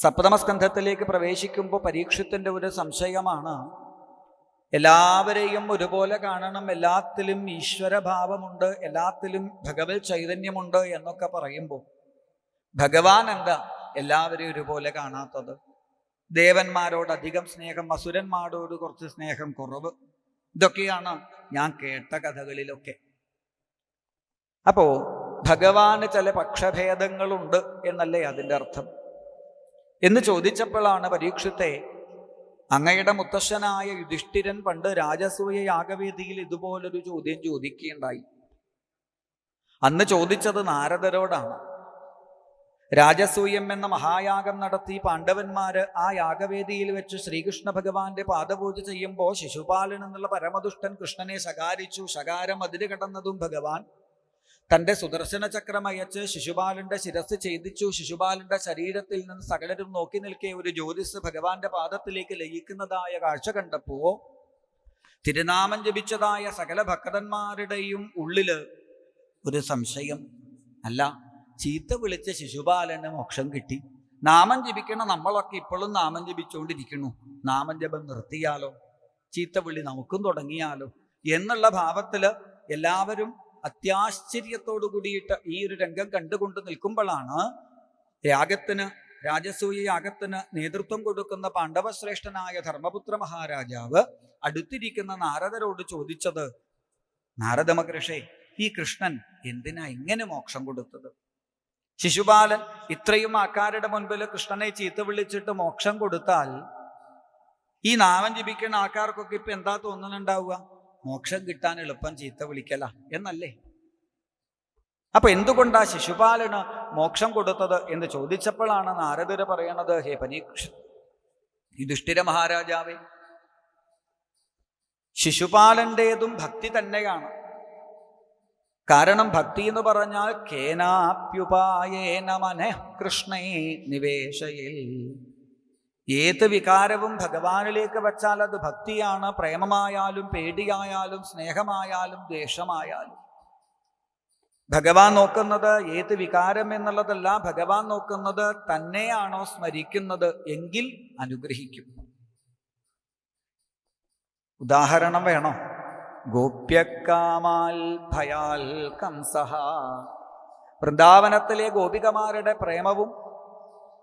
സപ്തമസ്കന്ധത്തിലേക്ക് പ്രവേശിക്കുമ്പോൾ പരീക്ഷത്തിൻ്റെ ഒരു സംശയമാണ്, എല്ലാവരെയും ഒരുപോലെ കാണണം, എല്ലാത്തിലും ഈശ്വരഭാവമുണ്ട്, എല്ലാത്തിലും ഭഗവത് ചൈതന്യമുണ്ട് എന്നൊക്കെ പറയുമ്പോൾ ഭഗവാൻ എന്താ എല്ലാവരെയും ഒരുപോലെ കാണാത്തത്? ദേവന്മാരോട് അധികം സ്നേഹം, അസുരന്മാരോട് കുറച്ച് സ്നേഹം കുറവ്, ഇതൊക്കെയാണ് ഞാൻ കേട്ട കഥകളിലൊക്കെ. അപ്പോ ഭഗവാന് ചില പക്ഷഭേദങ്ങളുണ്ട് എന്നല്ലേ അതിൻ്റെ അർത്ഥം എന്ന് ചോദിച്ചപ്പോഴാണ് പരീക്ഷത്തെ അങ്ങയുടെ മുത്തശ്ശനായ യുധിഷ്ഠിരൻ പണ്ട് രാജസൂയ യാഗവേദിയിൽ ഇതുപോലൊരു ചോദ്യം ചോദിക്കുകയുണ്ടായി. അന്ന് ചോദിച്ചത് നാരദരോടാണ്. രാജസൂയം എന്ന മഹായാഗം നടത്തി പാണ്ഡവന്മാര് ആ യാഗവേദിയിൽ വെച്ച് ശ്രീകൃഷ്ണ ഭഗവാന്റെ പാദപൂജ ചെയ്യുമ്പോൾ ശിശുപാലൻ എന്നുള്ള പരമദുഷ്ടൻ കൃഷ്ണനെ ശകാരിച്ചു. ശകാരം അതിര് കടന്നതും ഭഗവാൻ തൻ്റെ സുദർശന ചക്രം അയച്ച് ശിശുപാലന്റെ ശിരസ് ഛേദിച്ചു. ശിശുപാലന്റെ ശരീരത്തിൽ നിന്ന് സകലരും നോക്കി നിൽക്കെ ഒരു ജ്യോതിസ് ഭഗവാന്റെ പാദത്തിലേക്ക് ലയിക്കുന്നതായ കാഴ്ച കണ്ടപ്പോ തിരുനാമം ജപിച്ചതായ സകല ഭക്തന്മാരുടെയും ഉള്ളില് ഒരു സംശയം, അല്ല, ചീത്ത വിളിച്ച ശിശുപാലന് മോക്ഷം കിട്ടി, നാമം ജപിക്കണം, നമ്മളൊക്കെ ഇപ്പോഴും നാമം ജപിച്ചുകൊണ്ടിരിക്കുന്നു, നാമം ജപം നിർത്തിയാലോ, ചീത്ത വിളി നമുക്കും തുടങ്ങിയാലോ എന്നുള്ള ഭാവത്തില് എല്ലാവരും അത്യാശ്ചര്യത്തോടു കൂടിയിട്ട് ഈ ഒരു രംഗം കണ്ടുകൊണ്ട് നിൽക്കുമ്പോഴാണ് രാജസൂയ യാഗത്തിന് നേതൃത്വം കൊടുക്കുന്ന പാണ്ഡവശ്രേഷ്ഠനായ ധർമ്മപുത്ര മഹാരാജാവ് അടുത്തിരിക്കുന്ന നാരദരോട് ചോദിച്ചത്, നാരദ മഹർഷേ, ഈ കൃഷ്ണൻ എന്തിനാ ഇങ്ങനെ മോക്ഷം കൊടുത്തത്? ശിശുപാലൻ ഇത്രയും ആൾക്കാരുടെ മുൻപിൽ കൃഷ്ണനെ ചീത്ത വിളിച്ചിട്ട് മോക്ഷം കൊടുത്താൽ ഈ നാമം ജപിക്കുന്ന ആൾക്കാർക്കൊക്കെ ഇപ്പൊ എന്താ തോന്നുന്നുണ്ടാവുക? മോക്ഷം കിട്ടാൻ എളുപ്പം ചീത്ത വിളിക്കല എന്നല്ലേ? അപ്പൊ എന്തുകൊണ്ടാ ശിശുപാലന് മോക്ഷം കൊടുത്തത് എന്ന് ചോദിച്ചപ്പോഴാണ് നാരദര് പറയണത്, ഹേ പരീക്ഷ, യുധിഷ്ഠിര മഹാരാജാവേ, ശിശുപാലന്റേതും ഭക്തി തന്നെയാണ്. കാരണം ഭക്തി എന്ന് പറഞ്ഞാൽ കേനാപ്യുപായേന മനഃ കൃഷ്ണേ നിവേശയിൽ, ഏത് വികാരവും ഭഗവാനിലേക്ക് വച്ചാൽ അത് ഭക്തിയാണ്. പ്രേമമായാലും പേടിയായാലും സ്നേഹമായാലും ദ്വേഷമായാലും ഭഗവാൻ നോക്കുന്നത് ഏത് വികാരം എന്നുള്ളതല്ല, ഭഗവാൻ നോക്കുന്നത് തന്നെയാണോ സ്മരിക്കുന്നത് എങ്കിൽ അനുഗ്രഹിക്കും. ഉദാഹരണം വേണോ? ഗോപ്യക്കാമാൽ ഭയാൽ കംസഹ, വൃന്ദാവനത്തിലെ ഗോപികമാരുടെ പ്രേമവും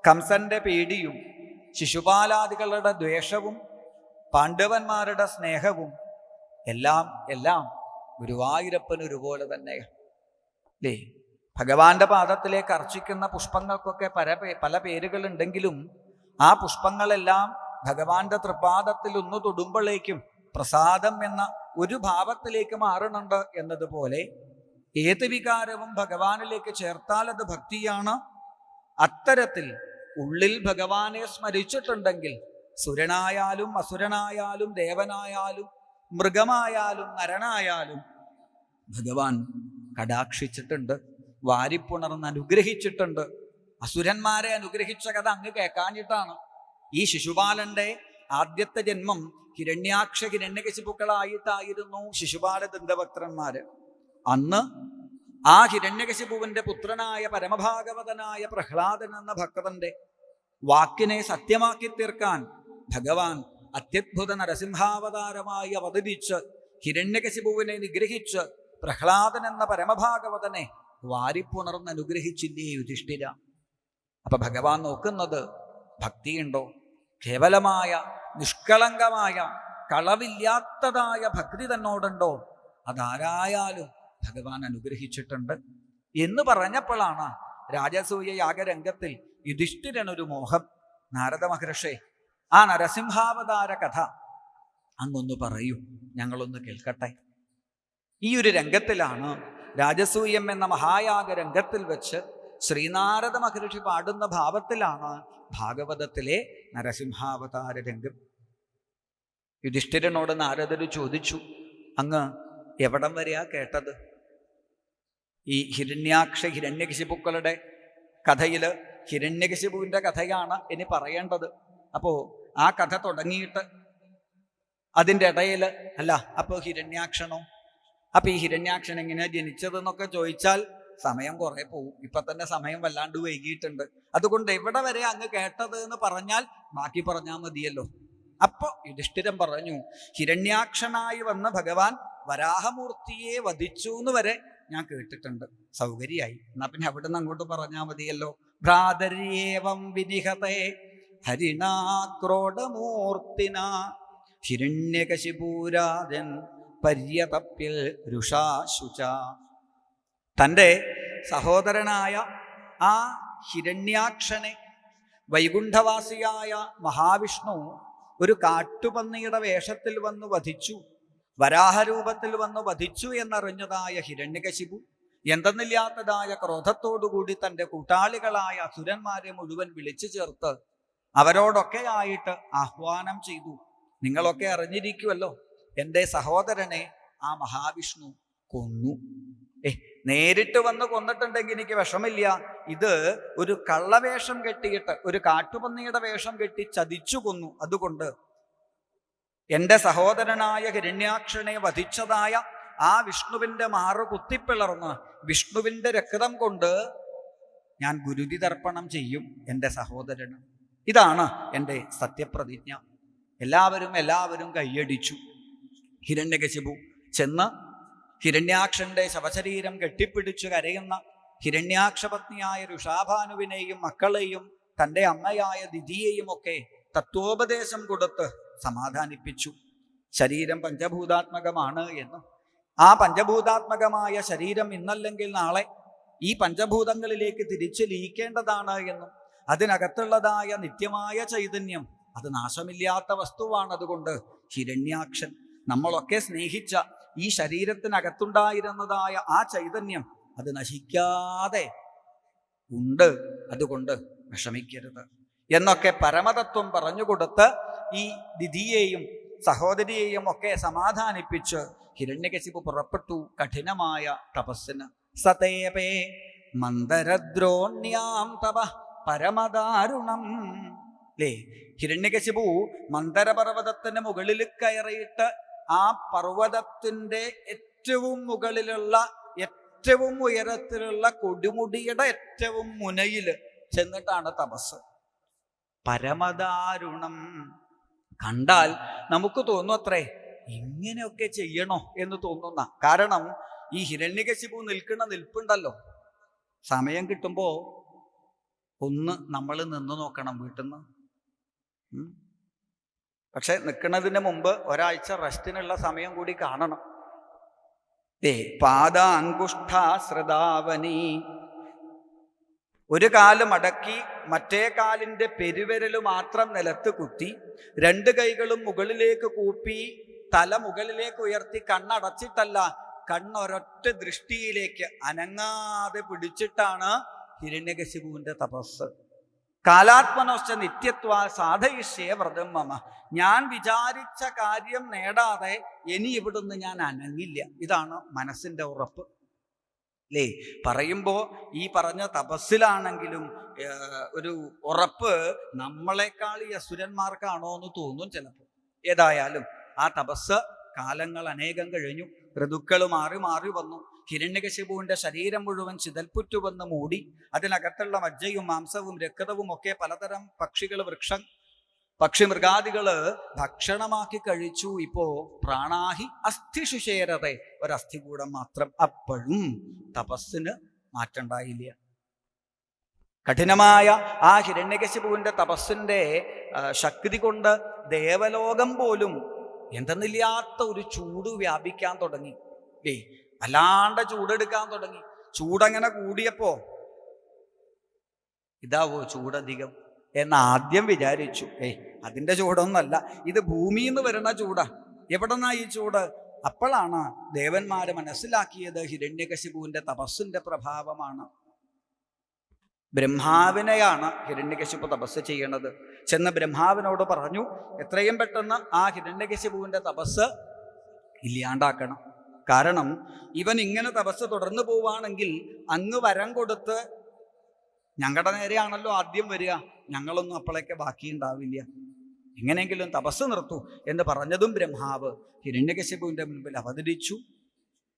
കംസന്റെ പേടിയും ശിശുപാലാദികളുടെ ദ്വേഷവും പാണ്ഡവന്മാരുടെ സ്നേഹവും എല്ലാം ഗുരുവായൂരപ്പന് ഒരുപോലെ തന്നെയാണ് അല്ലേ? ഭഗവാന്റെ പാദത്തിലേക്ക് അർച്ചിക്കുന്ന പുഷ്പങ്ങൾക്കൊക്കെ പല പേരുകളുണ്ടെങ്കിലും ആ പുഷ്പങ്ങളെല്ലാം ഭഗവാന്റെ തൃപാദത്തിൽ ഒന്ന് തൊടുമ്പോഴേക്കും പ്രസാദം എന്ന ഒരു ഭാവത്തിലേക്ക് മാറുന്നുണ്ട് എന്നതുപോലെ ഏത് വികാരവും ഭഗവാനിലേക്ക് ചേർത്താൽ അത് ഭക്തിയാണ്. അത്തരത്തിൽ ഉള്ളിൽ ഭഗവാനെ സ്മരിച്ചിട്ടുണ്ടെങ്കിൽ സുരനായാലും അസുരനായാലും ദേവനായാലും മൃഗമായാലും നരനായാലും ഭഗവാൻ കടാക്ഷിച്ചിട്ടുണ്ട്, വാരിപ്പുണർന്ന് അനുഗ്രഹിച്ചിട്ടുണ്ട്. അസുരന്മാരെ അനുഗ്രഹിച്ച കഥ അങ്ങ് കേൾക്കാഞ്ഞിട്ടാണ്. ഈ ശിശുപാലന്റെ ആദ്യത്തെ ജന്മം ഹിരണ്യാക്ഷ-ഹിരണ്യകശിപുക്കളായിട്ടായിരുന്നു ശിശുപാല ദന്തഭക്തന്മാര്. അന്ന് ആ ഹിരണ്യകശിപുവിന്റെ പുത്രനായ പരമഭാഗവതനായ പ്രഹ്ലാദൻ എന്ന ഭക്തന്റെ വാക്കിനെ സത്യമാക്കി തീർക്കാൻ ഭഗവാൻ അത്യദ്ഭുത നരസിംഹാവതാരമായി അവതരിച്ച് ഹിരണ്യകശിപുവിനെ നിഗ്രഹിച്ച് പ്രഹ്ലാദൻ എന്ന പരമഭാഗവതനെ വാരിപ്പുണർന്ന് അനുഗ്രഹിച്ചില്ലേ യുധിഷ്ഠിര? അപ്പൊ ഭഗവാൻ നോക്കുന്നത് ഭക്തിയുണ്ടോ? കേവലമായ നിഷ്കളങ്കമായ കളവില്ലാത്തതായ ഭക്തി തന്നോടുണ്ടോ? അതാരായാലും ഭഗവാൻ അനുഗ്രഹിച്ചിട്ടുണ്ട് എന്ന് പറഞ്ഞപ്പോഴാണ് രാജസൂയ യാഗരംഗത്തിൽ യുധിഷ്ഠിരനൊരു മോഹം. നാരദ മഹർഷേ, ആ നരസിംഹാവതാര കഥ അങ്ങൊന്ന് പറയൂ, ഞങ്ങളൊന്ന് കേൾക്കട്ടെ. ഈ ഒരു രംഗത്തിലാണ്, രാജസൂയം എന്ന മഹായാഗ രംഗത്തിൽ വെച്ച് ശ്രീനാരദ മഹർഷി പാടുന്ന ഭാവത്തിലാണ് ഭാഗവതത്തിലെ നരസിംഹാവതാര രംഗം. യുധിഷ്ഠിരനോട് നാരദര് ചോദിച്ചു, അങ്ങ് എവിടം വരെയാ കേട്ടത്? ഈ ഹിരണ്യകശിപുക്കളുടെ കഥയില് ഹിരണ്യകശിപുവിന്റെ കഥയാണ് ഇനി പറയേണ്ടത്. അപ്പോ ആ കഥ തുടങ്ങിയിട്ട് അതിൻ്റെ ഇടയിൽ അല്ല, അപ്പോൾ ഹിരണ്യാക്ഷനോ? അപ്പൊ ഈ ഹിരണ്യാക്ഷൻ എങ്ങനെയാ ജനിച്ചതെന്നൊക്കെ ചോദിച്ചാൽ സമയം കുറെ പോവും. ഇപ്പൊ തന്നെ സമയം വല്ലാണ്ട് വൈകിയിട്ടുണ്ട്. അതുകൊണ്ട് എവിടെ വരെ അങ്ങ് കേട്ടത് എന്ന് പറഞ്ഞാൽ ബാക്കി പറഞ്ഞാൽ മതിയല്ലോ. അപ്പൊ യുധിഷ്ഠിരൻ പറഞ്ഞു, ഹിരണ്യാക്ഷനായി വന്ന ഭഗവാൻ വരാഹമൂർത്തിയെ വധിച്ചു എന്ന് വരെ ഞാൻ കേട്ടിട്ടുണ്ട്. സൗകര്യായി. എന്നാ പിന്നെ അവിടെ നിന്ന് അങ്ങോട്ട് പറഞ്ഞാൽ മതിയല്ലോ. ഭ്രാതര്യേവം വിനിഹതേ ഹരിണാക്രോഡമൂർത്തിന ഹിരണ്യകശിപൂരാജൻ പര്യതപ്യൽ രുഷാശുച. തൻ്റെ സഹോദരനായ ആ ഹിരണ്യാക്ഷനെ വൈകുണ്ഠവാസിയായ മഹാവിഷ്ണു ഒരു കാട്ടുപന്നിയുടെ വേഷത്തിൽ വന്ന് വധിച്ചു, വരാഹരൂപത്തിൽ വന്ന് വധിച്ചു എന്നറിഞ്ഞതായ ഹിരണ്യകശിപു എന്തെന്നില്ലാത്തതായ ക്രോധത്തോടുകൂടി തൻ്റെ കൂട്ടാളികളായ അസുരന്മാരെ മുഴുവൻ വിളിച്ചു ചേർത്ത് അവരോടൊക്കെ ആയിട്ട് ആഹ്വാനം ചെയ്തു. നിങ്ങളൊക്കെ അറിഞ്ഞിരിക്കുമല്ലോ, എൻ്റെ സഹോദരനെ ആ മഹാവിഷ്ണു കൊന്നു. നേരിട്ട് വന്ന് കൊന്നിട്ടുണ്ടെങ്കിൽ എനിക്ക് വിഷമില്ല. ഇത് ഒരു കള്ളവേഷം കെട്ടിയിട്ട്, ഒരു കാട്ടുപന്നിയുടെ വേഷം കെട്ടി ചതിച്ചു കൊന്നു. അതുകൊണ്ട് എൻ്റെ സഹോദരനായ ഹിരണ്യാക്ഷനെ വധിച്ചതായ ആ വിഷ്ണുവിൻ്റെ മാറു കുത്തിപ്പിളർന്ന് വിഷ്ണുവിൻ്റെ രക്തം കൊണ്ട് ഞാൻ ഗുരുതി തർപ്പണം ചെയ്യും എൻ്റെ സഹോദരന്. ഇതാണ് എൻ്റെ സത്യപ്രതിജ്ഞ. എല്ലാവരും കൈയടിച്ചു. ഹിരണ്യകശിപു ചെന്ന് ഹിരണ്യാക്ഷന്റെ ശവശരീരം കെട്ടിപ്പിടിച്ചു കരയുന്ന ഹിരണ്യാക്ഷപത്നിയായ ഋഷാഭാനുവിനെയും മക്കളെയും തൻ്റെ അമ്മയായ ദിതിയെയും ഒക്കെ തത്വോപദേശം കൊടുത്ത് സമാധാനിപ്പിച്ചു. ശരീരം പഞ്ചഭൂതാത്മകമാണ് എന്നും ആ പഞ്ചഭൂതാത്മകമായ ശരീരം ഇന്നല്ലെങ്കിൽ നാളെ ഈ പഞ്ചഭൂതങ്ങളിലേക്ക് തിരിച്ചു ലയിക്കേണ്ടതാണ് എന്നും അതിനകത്തുള്ളതായ നിത്യമായ ചൈതന്യം അത് നാശമില്ലാത്ത വസ്തുവാണ്. അതുകൊണ്ട് ഹിരണ്യാക്ഷൻ, നമ്മളൊക്കെ സ്നേഹിച്ച ഈ ശരീരത്തിനകത്തുണ്ടായിരുന്നതായ ആ ചൈതന്യം അത് നശിക്കാതെ ഉണ്ട്. അതുകൊണ്ട് വിഷമിക്കരുത് എന്നൊക്കെ പരമതത്വം പറഞ്ഞുകൊടുത്ത് ഈ ദിതിയെയും സഹോദരിയെയും ഒക്കെ സമാധാനിപ്പിച്ച് ഹിരണ്യകശിപു പുറപ്പെട്ടു കഠിനമായ തപസ്സിന്. സതേപേ മന്ദരദ്രോണ്യാം തപ പരമദാരുണം. അല്ലേ, ഹിരണ്യകശിപു മന്ദരപർവ്വതത്തിന് മുകളിൽ കയറിയിട്ട് ആ പർവ്വതത്തിൻ്റെ ഏറ്റവും മുകളിലുള്ള ഏറ്റവും ഉയരത്തിലുള്ള കൊടുമുടിയുടെ ഏറ്റവും മുനയിൽ ചെന്നിട്ടാണ് തപസ്. പരമദാരുണം. കണ്ടാൽ നമുക്ക് തോന്നും അത്രേ ഇങ്ങനെയൊക്കെ ചെയ്യണോ എന്ന് തോന്നുന്ന. കാരണം ഈ ഹിരണ്യകശിപു നിൽക്കുന്ന നിൽപ്പുണ്ടല്ലോ, സമയം കിട്ടുമ്പോ ഒന്ന് നമ്മൾ നിന്ന് നോക്കണം വീട്ടിൽ നിന്ന്. പക്ഷെ നിൽക്കുന്നതിന് മുമ്പ് ഒരാഴ്ച റെസ്റ്റിനുള്ള സമയം കൂടി കാണണം. പാദാങ്കുഷ്ഠാശ്രിതാവനി. ഒരു കാല് മടക്കി മറ്റേ കാലിൻ്റെ പെരുവിരൽ മാത്രം നിലത്ത് കുത്തി, രണ്ട് കൈകളും മുകളിലേക്ക് കൂപ്പി, തല മുകളിലേക്ക് ഉയർത്തി, കണ്ണടച്ചിട്ടല്ല, കണ്ണൊരൊറ്റ ദൃഷ്ടിയിലേക്ക് അനങ്ങാതെ പിടിച്ചിട്ടാണ് ഹിരണ്യകശിപുവിൻ്റെ തപസ്. കാലാത്മനോശ്ച നിത്യത്വ സാധയിഷ്യേ വ്രതം മമ. ഞാൻ വിചാരിച്ച കാര്യം നേടാതെ ഇനി ഇവിടുന്ന് ഞാൻ അനങ്ങില്ല. ഇതാണ് മനസ്സിൻ്റെ ഉറപ്പ്. അല്ലേ, പറയുമ്പോൾ ഈ പറഞ്ഞ തപസ്സിലാണെങ്കിലും ഒരു ഉറപ്പ് നമ്മളെക്കാൾ ഈ അസുരന്മാർക്കാണോ എന്ന് തോന്നും ചിലപ്പോൾ. ഏതായാലും ആ തപസ് കാലങ്ങൾ അനേകം കഴിഞ്ഞു. ഋതുക്കൾ മാറി മാറി വന്നു. ഹിരണ്യകശിപുവിൻ്റെ ശരീരം മുഴുവൻ ചിതൽപുറ്റു വന്ന് മൂടി. അതിനകത്തുള്ള മജ്ജയും മാംസവും രക്തവും ഒക്കെ പലതരം പക്ഷികൾ, പക്ഷി മൃഗാദികള് ഭക്ഷണമാക്കി കഴിച്ചു. ഇപ്പോ പ്രാണാഹി അസ്ഥിഷുശേരതെ, ഒരസ്ഥികൂടം മാത്രം. അപ്പോഴും തപസ്സിന് മാറ്റണ്ടായില്ല. കഠിനമായ ആ ഹിരണ്യകശിപുവിൻ്റെ തപസ്സിൻ്റെ ശക്തി കൊണ്ട് ദേവലോകം പോലും എന്തെന്നില്ലാത്ത ഒരു ചൂട് വ്യാപിക്കാൻ തുടങ്ങി. വല്ലാണ്ട് ചൂടെടുക്കാൻ തുടങ്ങി. ചൂടങ്ങനെ കൂടിയപ്പോ ഇതാവോ ചൂടധികം എന്ന് ആദ്യം വിചാരിച്ചു. അതിൻ്റെ ചൂടൊന്നല്ല, ഇത് ഭൂമിയിൽ നിന്ന് വരുന്ന ചൂടാ. എവിടെന്നാ ഈ ചൂട്? അപ്പോഴാണ് ദേവന്മാര് മനസ്സിലാക്കിയത് ഹിരണ്യകശിപുവിൻ്റെ തപസ്സിൻ്റെ പ്രഭാവമാണ്. ബ്രഹ്മാവിനെയാണ് ഹിരണ്യകശിപു തപസ് ചെയ്യണത്. ചെന്ന് ബ്രഹ്മാവിനോട് പറഞ്ഞു, എത്രയും പെട്ടെന്ന് ആ ഹിരണ്യകശിപുവിൻ്റെ തപസ് ഇല്ലാണ്ടാക്കണം. കാരണം ഇവൻ ഇങ്ങനെ തപസ് തുടർന്നു പോവുകയാണെങ്കിൽ അങ്ങ് വരം കൊടുത്ത് ഞങ്ങളുടെ നേരെയാണല്ലോ ആദ്യം വരിക, ഞങ്ങളൊന്നും അപ്പോഴേക്ക് ബാക്കിയുണ്ടാവില്ല, എങ്ങനെയെങ്കിലും തപസ് നിർത്തൂ എന്ന് പറഞ്ഞതും ബ്രഹ്മാവ് ഹിരണ്യകശിപുവിൻ്റെ മുൻപിൽ അവതരിച്ചു.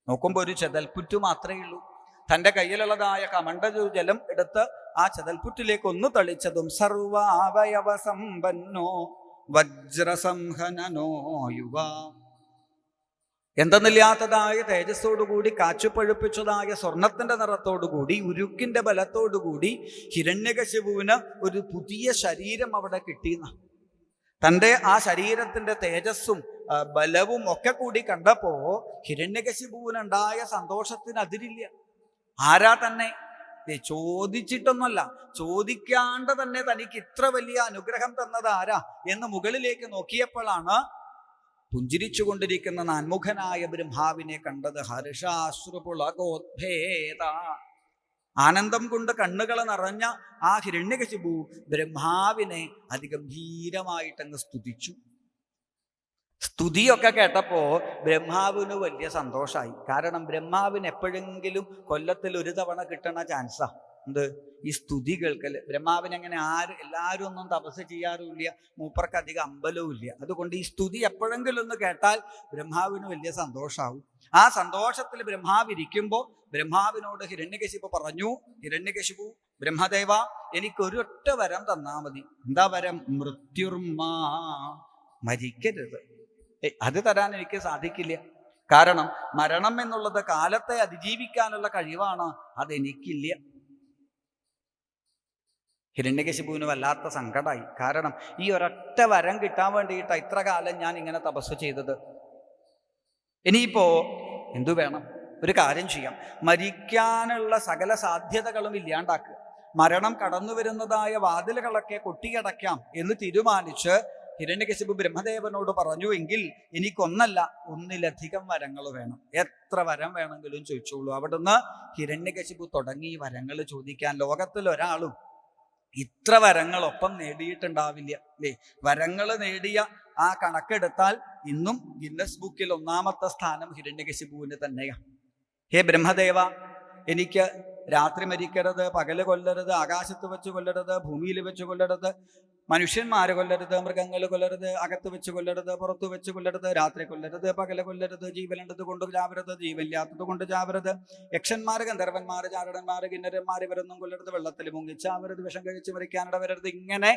നോക്കുമ്പോൾ ഒരു ചെതൽപ്പുറ്റു മാത്രമേ ഉള്ളൂ. തൻ്റെ കയ്യിലുള്ളതായ കമണ്ഡലു ജലം എടുത്ത് ആ ചതൽപുറ്റിലേക്ക് ഒന്ന് തളിച്ചതും സർവാവയവ സമ്പന്നോ വജ്രസംഹനനോ യുവ, എന്തെന്നില്ലാത്തതായ തേജസ്സോടുകൂടി കാച്ചുപഴുപ്പിച്ചതായ സ്വർണത്തിന്റെ നിറത്തോടുകൂടി ഉരുക്കിന്റെ ബലത്തോടുകൂടി ഹിരണ്യകശിപുവിന് ഒരു പുതിയ ശരീരം അവിടെ കിട്ടിയെന്ന. തൻ്റെ ആ ശരീരത്തിന്റെ തേജസ്സും ബലവും ഒക്കെ കൂടി കണ്ടപ്പോ ഹിരണ്യകശിപുവിനുണ്ടായ സന്തോഷത്തിന് അതിരില്ല. ആരാ തന്നെ ചോദിച്ചിട്ടൊന്നുമല്ല, ചോദിക്കാണ്ട് തന്നെ തനിക്ക് ഇത്ര വലിയ അനുഗ്രഹം തന്നത് ആരാ എന്ന് മുകളിലേക്ക് നോക്കിയപ്പോഴാണ് പുഞ്ചിരിച്ചുകൊണ്ടിരിക്കുന്ന നാൻമുഖനായ ബ്രഹ്മാവിനെ കണ്ടത്. ഹർഷാശ്രുപുളകോദ്ഭേദ, ആനന്ദം കൊണ്ട് കണ്ണുകൾ നിറഞ്ഞ ആ ഹിരണ്യകശിപു ബ്രഹ്മാവിനെ അതിഗംഭീരമായിട്ടങ്ങ് സ്തുതിച്ചു. സ്തുതിയൊക്കെ കേട്ടപ്പോ ബ്രഹ്മാവിന് വലിയ സന്തോഷമായി. കാരണം ബ്രഹ്മാവിന് എപ്പോഴെങ്കിലും കൊല്ലത്തിൽ ഒരു തവണ കിട്ടണ ചാൻസാ എന്ത് ഈ സ്തുതി കേൾക്കല്. ബ്രഹ്മാവിന് അങ്ങനെ എല്ലാവരും ഒന്നും തപസ് ചെയ്യാറുമില്ല, മൂപ്പർക്ക് അധികം അമ്പലവും ഇല്ല. അതുകൊണ്ട് ഈ സ്തുതി എപ്പോഴെങ്കിലും ഒന്ന് കേട്ടാൽ ബ്രഹ്മാവിന് വലിയ സന്തോഷാവും. ആ സന്തോഷത്തിൽ ബ്രഹ്മാവ് ഇരിക്കുമ്പോൾ ബ്രഹ്മാവിനോട് ഹിരണ്യകശിപു പറഞ്ഞു, ഹിരണ്യകശിപു ബ്രഹ്മദേവ, എനിക്കൊരൊറ്റ വരം തന്നാ മതി. എന്താ വരം? മൃത്യുർമാ, മരിക്കരുത്. അത് തരാൻ എനിക്ക് സാധിക്കില്ല. കാരണം മരണം എന്നുള്ളത് കാലത്തെ അതിജീവിക്കാനുള്ള കഴിവാണ്, അതെനിക്കില്ല. ഹിരണ്യകശിപുവിന് വല്ലാത്ത സങ്കടമായി. കാരണം ഈ ഒരൊറ്റ വരം കിട്ടാൻ വേണ്ടിയിട്ട് ഇത്ര കാലം ഞാൻ ഇങ്ങനെ തപസ് ചെയ്തത്. ഇനിയിപ്പോ എന്തു വേണം? ഒരു കാര്യം ചെയ്യാം, മരിക്കാനുള്ള സകല സാധ്യതകളും ഇല്ലാണ്ടാക്കുക, മരണം കടന്നു വരുന്നതായ വാതിലുകളൊക്കെ കൊട്ടിയടയ്ക്കാം എന്ന് തീരുമാനിച്ച് ഹിരണ്യകശിപു ബ്രഹ്മദേവനോട് പറഞ്ഞു, എങ്കിൽ എനിക്കൊന്നല്ല ഒന്നിലധികം വരങ്ങൾ വേണം. എത്ര വരം വേണമെങ്കിലും ചോദിച്ചോളൂ. അവിടുന്ന് ഹിരണ്യകശിപു തുടങ്ങി വരങ്ങൾ ചോദിക്കാൻ. ലോകത്തിൽ ഒരാളും ഇത്ര വരങ്ങളൊപ്പം നേടിയിട്ടുണ്ടാവില്ല അല്ലേ? വരങ്ങൾ നേടിയ ആ കണക്കെടുത്താൽ ഇന്നും ഗിന്നസ് ബുക്കിൽ ഒന്നാമത്തെ സ്ഥാനം ഹിരണ്യകശിപുവിന് തന്നെയാണ്. ഹേ ബ്രഹ്മദേവ, എനിക്ക് രാത്രി മരിക്കരുത്, പകല് കൊല്ലരുത്, ആകാശത്ത് വെച്ച് കൊല്ലരുത്, ഭൂമിയിൽ വെച്ച് കൊല്ലരുത്, മനുഷ്യന്മാര് കൊല്ലരുത്, മൃഗങ്ങൾ കൊല്ലരുത്, അകത്ത് വെച്ച് കൊല്ലരുത്, പുറത്തു വെച്ച് കൊല്ലരുത്, രാത്രി കൊല്ലരുത്, പകല് കൊല്ലരുത്, ജീവനുള്ളത് കൊണ്ട് ചാവരുത്, ജീവനില്ലാത്തത് കൊണ്ട് ചാവരുത്, യക്ഷന്മാര്, ഗന്ധർവന്മാര്, ചാരണന്മാര്, കിന്നരന്മാര് ഇവരൊന്നും കൊല്ലരുത്, വെള്ളത്തിൽ മുങ്ങിച്ചാവരുത്, വിഷം കഴിച്ച് മരിക്കാനിട വരരുത്. ഇങ്ങനെ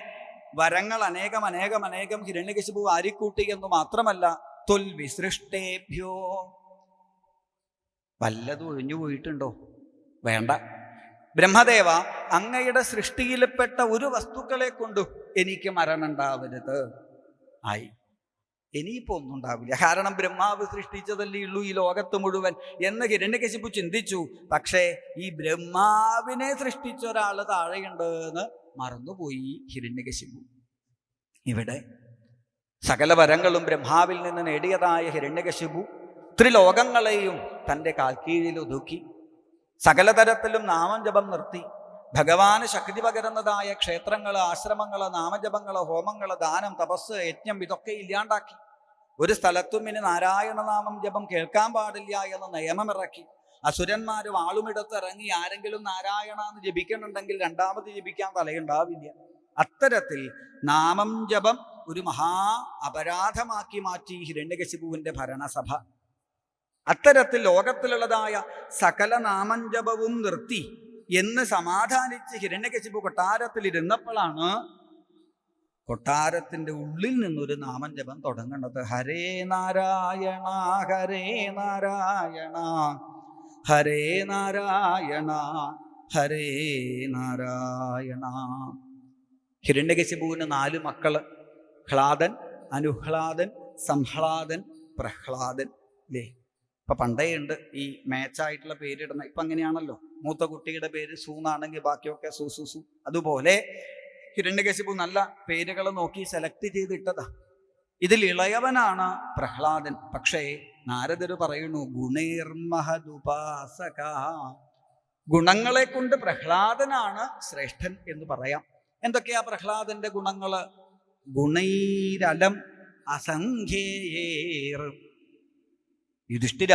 വരങ്ങൾ അനേകം അനേകം അനേകം ഹിരണ്യകശിപു വാരിക്കൂട്ടി എന്ന് മാത്രമല്ല, തൊൽ വിസൃഷ്ടേഭ്യോ, വല്ലതും ഒഴിഞ്ഞു പോയിട്ടുണ്ടോ? വേണ്ട. ബ്രഹ്മദേവ, അങ്ങയുടെ സൃഷ്ടിയിൽപ്പെട്ട ഒരു വസ്തുക്കളെ കൊണ്ടും എനിക്ക് മരണം ഉണ്ടാവരുത്. ആയി. ഇനിയിപ്പോ ഒന്നും ഉണ്ടാവില്ല. കാരണം ബ്രഹ്മാവ് സൃഷ്ടിച്ചതല്ലേ ഉള്ളൂ ഈ ലോകത്ത് മുഴുവൻ എന്ന് ഹിരണ്യകശിപു ചിന്തിച്ചു. പക്ഷേ ഈ ബ്രഹ്മാവിനെ സൃഷ്ടിച്ച ഒരാൾ താഴെയുണ്ട് എന്ന് മറന്നുപോയി ഹിരണ്യകശിപു. ഇവിടെ സകല വരങ്ങളും ബ്രഹ്മാവിൽ നിന്ന് നേടിയതായ ഹിരണ്യകശിപു ത്രിലോകങ്ങളെയും തൻ്റെ കാൽക്കീഴിൽ ഒതുക്കി സകലതരത്തിലും നാമം ജപം നിർത്തി. ഭഗവാന് ശക്തി പകരുന്നതായ ക്ഷേത്രങ്ങൾ, ആശ്രമങ്ങൾ, നാമജപങ്ങൾ, ഹോമങ്ങൾ, ദാനം, തപസ്, യജ്ഞം ഇതൊക്കെ ഇല്ലാണ്ടാക്കി. ഒരു സ്ഥലത്തും ഇനി നാരായണനാമം ജപം കേൾക്കാൻ പാടില്ല എന്ന നിയമമിറക്കി. അസുരന്മാർ വാളുമിടത്തിറങ്ങി ആരെങ്കിലും നാരായണ എന്ന് ജപിക്കുന്നുണ്ടെങ്കിൽ രണ്ടാമത് ജപിക്കാൻ തലയുണ്ടാവില്ല. അത്തരത്തിൽ നാമം ജപം ഒരു മഹാ അപരാധമാക്കി മാറ്റി ഹിരണ്യകശിപുവിൻ്റെ ഭരണസഭ. അത്തരത്തിൽ ലോകത്തിലുള്ളതായ സകല നാമഞ്ജപവും നിർത്തി എന്ന് സമാധാനിച്ച് ഹിരണ്യകശിപു കൊട്ടാരത്തിൽ ഇരുന്നപ്പോഴാണ് കൊട്ടാരത്തിന്റെ ഉള്ളിൽ നിന്നൊരു നാമഞ്ജപം തുടങ്ങുന്നത്. ഹരേ നാരായണ ഹരേ നാരായണ ഹരേ നാരായണ ഹരേ നാരായണ. ഹിരണ്യകശിപുവിന് 4 മക്കള്, ഹ്ലാദൻ, അനുഹ്ലാദൻ, സംഹ്ലാദൻ, പ്രഹ്ലാദൻ അല്ലേ? ഇപ്പൊ പണ്ടേ ഉണ്ട് ഈ മാച്ചായിട്ടുള്ള പേരിടുന്ന. ഇപ്പൊ അങ്ങനെയാണല്ലോ, മൂത്ത കുട്ടിയുടെ പേര് സൂന്നാണെങ്കിൽ ബാക്കിയൊക്കെ സു സു സു. അതുപോലെ ഹിരണ്യകശിപു നല്ല പേരുകൾ നോക്കി സെലക്ട് ചെയ്തിട്ടതാ. ഇതിൽ ഇളയവനാണ് പ്രഹ്ലാദൻ. പക്ഷേ നാരദര് പറയുന്നു, ഗുണേർമഹദുപാസക, ഗുണങ്ങളെ കൊണ്ട് പ്രഹ്ലാദനാണ് ശ്രേഷ്ഠൻ എന്ന് പറയാം. എന്തൊക്കെയാ പ്രഹ്ലാദന്റെ ഗുണങ്ങള്? ഗുണൈരലം അസംഖ്യേർ. യുധിഷ്ഠിര,